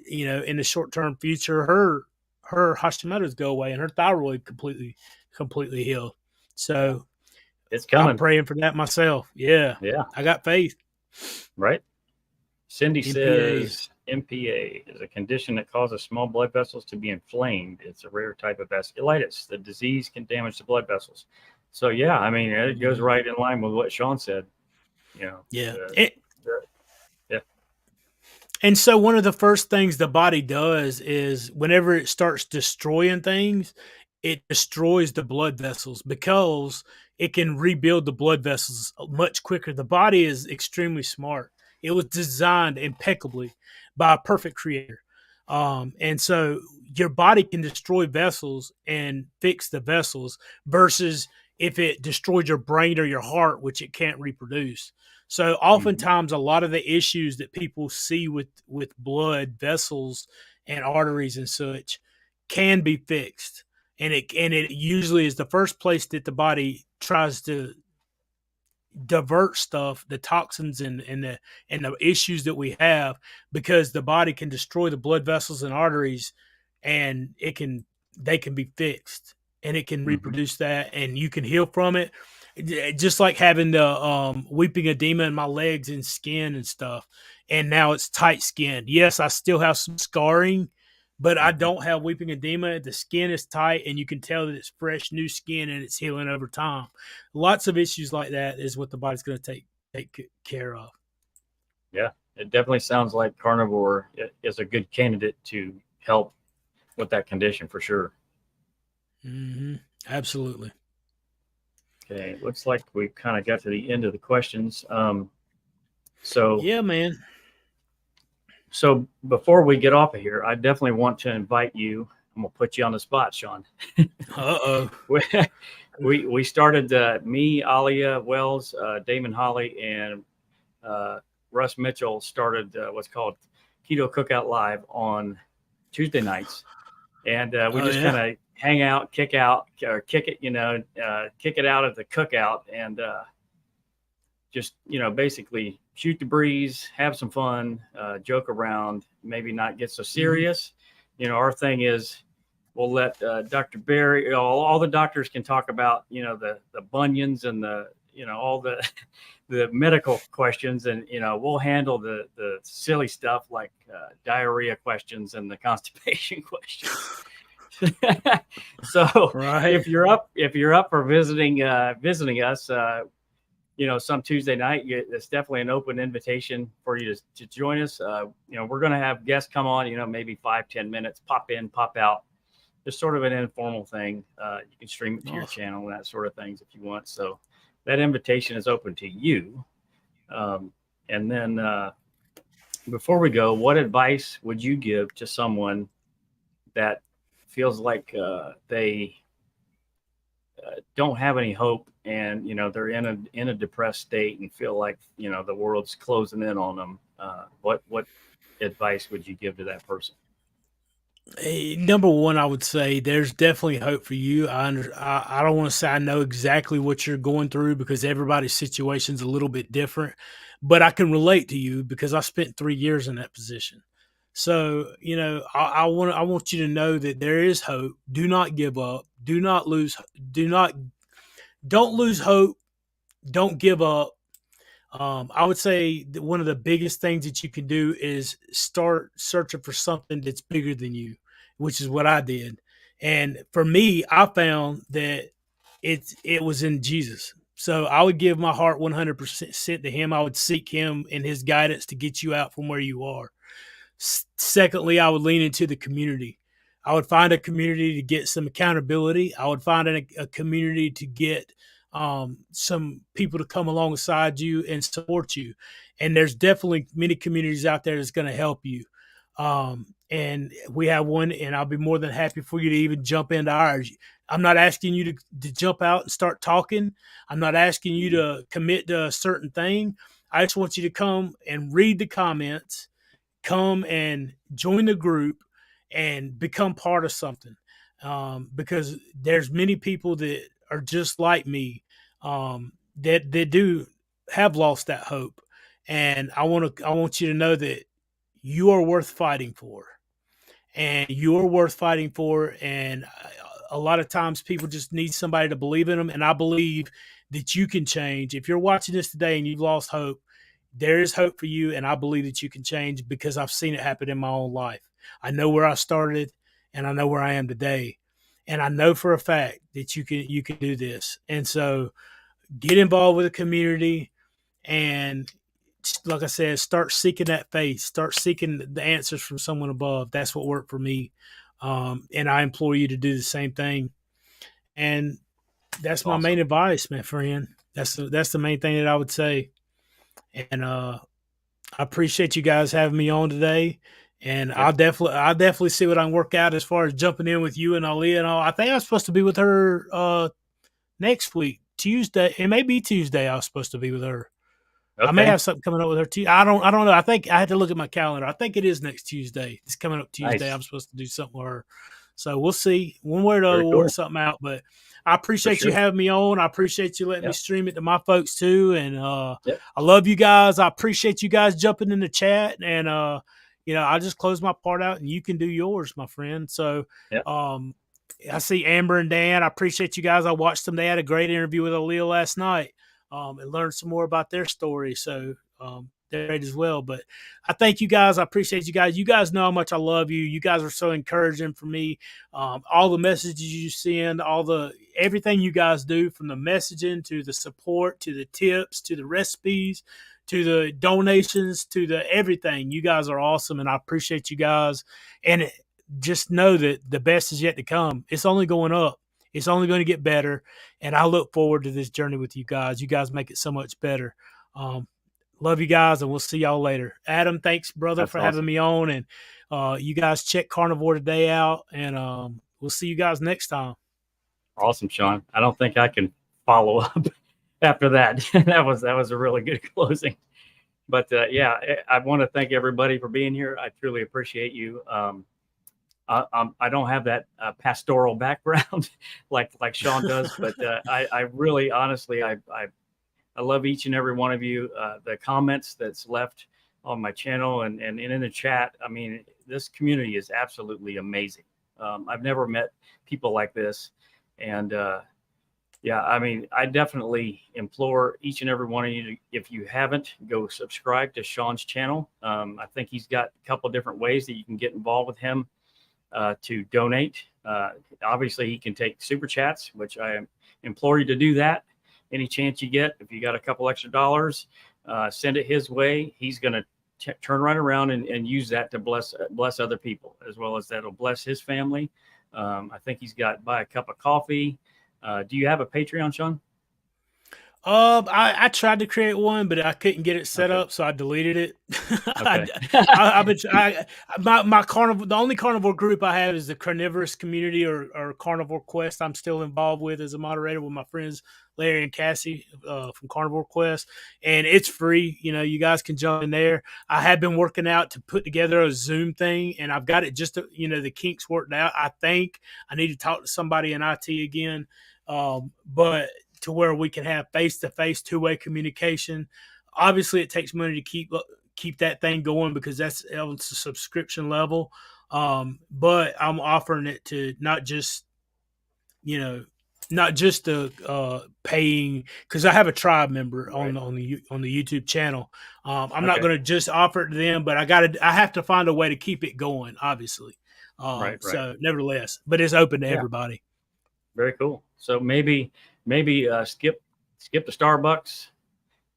in the short term future, her Hashimoto's go away and her thyroid completely healed. So it's coming. I'm praying for that myself. Yeah. I got faith. Right. Cindy says MPA is a condition that causes small blood vessels to be inflamed. It's a rare type of vasculitis. The disease can damage the blood vessels. So yeah, I mean, it goes right in line with what Shawn said. And so one of the first things the body does is whenever it starts destroying things, it destroys the blood vessels because it can rebuild the blood vessels much quicker. The body is extremely smart. It was designed impeccably by a perfect creator. And so your body can destroy vessels and fix the vessels versus if it destroyed your brain or your heart, which it can't reproduce. So Mhm. oftentimes a lot of the issues that people see with blood vessels and arteries and such can be fixed. And it usually is the first place that the body tries to divert stuff, the toxins and the issues that we have, because the body can destroy the blood vessels and arteries, and they can be fixed, and it can Mhm. reproduce that, and you can heal from it. Just like having the weeping edema in my legs and skin and stuff, and now it's tight skin. Yes, I still have some scarring, but I Mhm. don't have weeping edema. The skin is tight, and you can tell that it's fresh, new skin, and it's healing over time. Lots of issues like that is what the body's going to take care of. Yeah, it definitely sounds like carnivore is a good candidate to help with that condition for sure. Mm-hmm. Absolutely. Okay, looks like we kind of got to the end of the questions. So Yeah, man. so before we get off of here, I definitely want to invite you. I'm gonna put you on the spot, Shawn. Uh oh. we we started me, Alia Wells, Damon Holly, and Russ Mitchell started what's called Keto Cookout Live on Tuesday nights, and we Oh just kind yeah. of hang out, or kick it, kick it out at the cookout, and just basically shoot the breeze, have some fun, joke around, maybe not get so Mm-hmm. serious. Our thing is we'll let Dr. Barry, all the doctors can talk about, the bunions and all the the medical questions, and we'll handle the silly stuff like diarrhea questions and the constipation questions. So Right. if you're up for visiting us, some Tuesday night, it's definitely an open invitation for you to join us. We're going to have guests come on, maybe 5-10 minutes, pop in, pop out, just sort of an informal thing. You can stream it to your Awesome. channel and that sort of things if you want. So that invitation is open to you. Um, and then before we go, what advice would you give to someone that feels like they don't have any hope, and they're in a depressed state and feel like the world's closing in on them? What advice would you give to that person? Number one, I would say there's definitely hope for you. I don't want to say I know exactly what you're going through because everybody's situation's a little bit different, but I can relate to you because I spent 3 years in that position. So I want you to know that there is hope. Do not give up. Do not lose. Do not don't lose hope. Don't give up. I would say that one of the biggest things that you can do is start searching for something that's bigger than you, which is what I did. And for me, I found that it was in Jesus. So I would give my heart 100% to Him. I would seek Him and His guidance to get you out from where you are. Secondly, I would lean into the community. I would find a community to get some accountability. I would find a community to get some people to come alongside you and support you. And there's definitely many communities out there that's going to help you. And we have one, and I'll be more than happy for you to even jump into ours. I'm not asking you to jump out and start talking. I'm not asking you to commit to a certain thing. I just want you to come and read the comments, come and join the group and become part of something, because there's many people that are just like me, that do have lost that hope, and I want you to know that you are worth fighting for, and you're worth fighting for. And a lot of times people just need somebody to believe in them. And I believe that you can change. If you're watching this today and you've lost hope, there is hope for you. And I believe that you can change because I've seen it happen in my own life. I know where I started and I know where I am today. And I know for a fact that you can do this. And so get involved with the community, and like I said, start seeking that faith, start seeking the answers from someone above. That's what worked for me. And I implore you to do the same thing. And that's my main Awesome. advice, my friend. That's the main thing that I would say. And I appreciate you guys having me on today. And Yep. I'll definitely see what I can work out as far as jumping in with you and Ali and all. I think I'm supposed to be with her next week, Tuesday. It may be Tuesday. I was supposed to be with her. I may Okay. have something coming up with her too. I don't know. I think I had to look at my calendar. I think it is next Tuesday. It's coming up Tuesday. Nice. I'm supposed to do something with her. So we'll see. One way or the other, Very we'll work cool. something out. But I For appreciate you sure. having me on. I appreciate you letting me Yep. stream it to my folks too. And Yep. I love you guys. I appreciate you guys jumping in the chat. And I'll just close my part out and you can do yours, my friend. So Yep. um I see Amber and Dan. I appreciate you guys. I watched them. They had a great interview with Aaliyah last night, and learned some more about their story. So they're great as well. But I thank you guys. I appreciate you guys. You guys know how much I love you. You guys are so encouraging for me. All the messages you send, everything you guys do, from the messaging to the support to the tips to the recipes to the donations to the everything. You guys are awesome, and I appreciate you guys. And just know that the best is yet to come. It's only going up. It's only going to get better. And I look forward to this journey with you guys. You guys make it so much better. Love you guys, and we'll see y'all later. Adam, thanks, brother, That's for having awesome. me on. And you guys check Carnivore Today out, and we'll see you guys next time. Awesome, Shawn. I don't think I can follow up after that. that was a really good closing. But yeah, I want to thank everybody for being here. I truly appreciate you. I don't have that pastoral background like Shawn does, but I really, honestly, I love each and every one of you. The comments that's left on my channel and in the chat. I mean, this community is absolutely amazing. I've never met people like this, and yeah, I mean, I definitely implore each and every one of you to, if you haven't, go subscribe to Shawn's channel. I think he's got a couple of different ways that you can get involved with him to donate. Obviously, he can take super chats, which I implore you to do that. Any chance you get, if you got a couple extra dollars, send it his way. He's going to turn right around and use that to bless other people, as well as that'll bless his family. I think he's got buy a cup of coffee. Do you have a Patreon, Shawn? I tried to create one, but I couldn't get it set Okay. up, so I deleted it. Okay. My carnivore. The only carnivore group I have is the Carnivorous Community or Carnivore Quest. I'm still involved with as a moderator with my friends Larry and Cassie from Carnivore Quest, and it's free. You guys can jump in there. I have been working out to put together a Zoom thing, and I've got it just the kinks worked out. I think I need to talk to somebody in IT again, but to where we can have face-to-face two-way communication. Obviously, it takes money to keep that thing going because that's a subscription level. But I'm offering it to not just the paying, because I have a tribe member Right. on the YouTube channel. I'm not Okay. going to just offer it to them, but I have to find a way to keep it going, obviously. Right. So nevertheless, but it's open to everybody. Very cool. So maybe skip the Starbucks,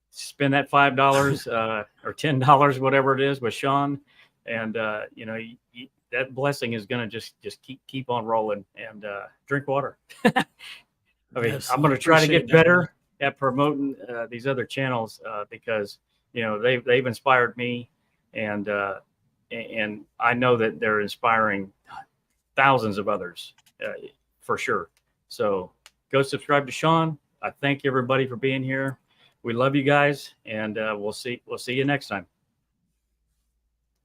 spend that $5 or $10, whatever it is, with Shawn, and that blessing is going to just keep on rolling. And drink water. I mean, Yes, I'm going to try to get better at promoting these other channels because they've inspired me, and I know that they're inspiring thousands of others for sure. So go subscribe to Shawn. I thank everybody for being here. We love you guys, and we'll see you next time.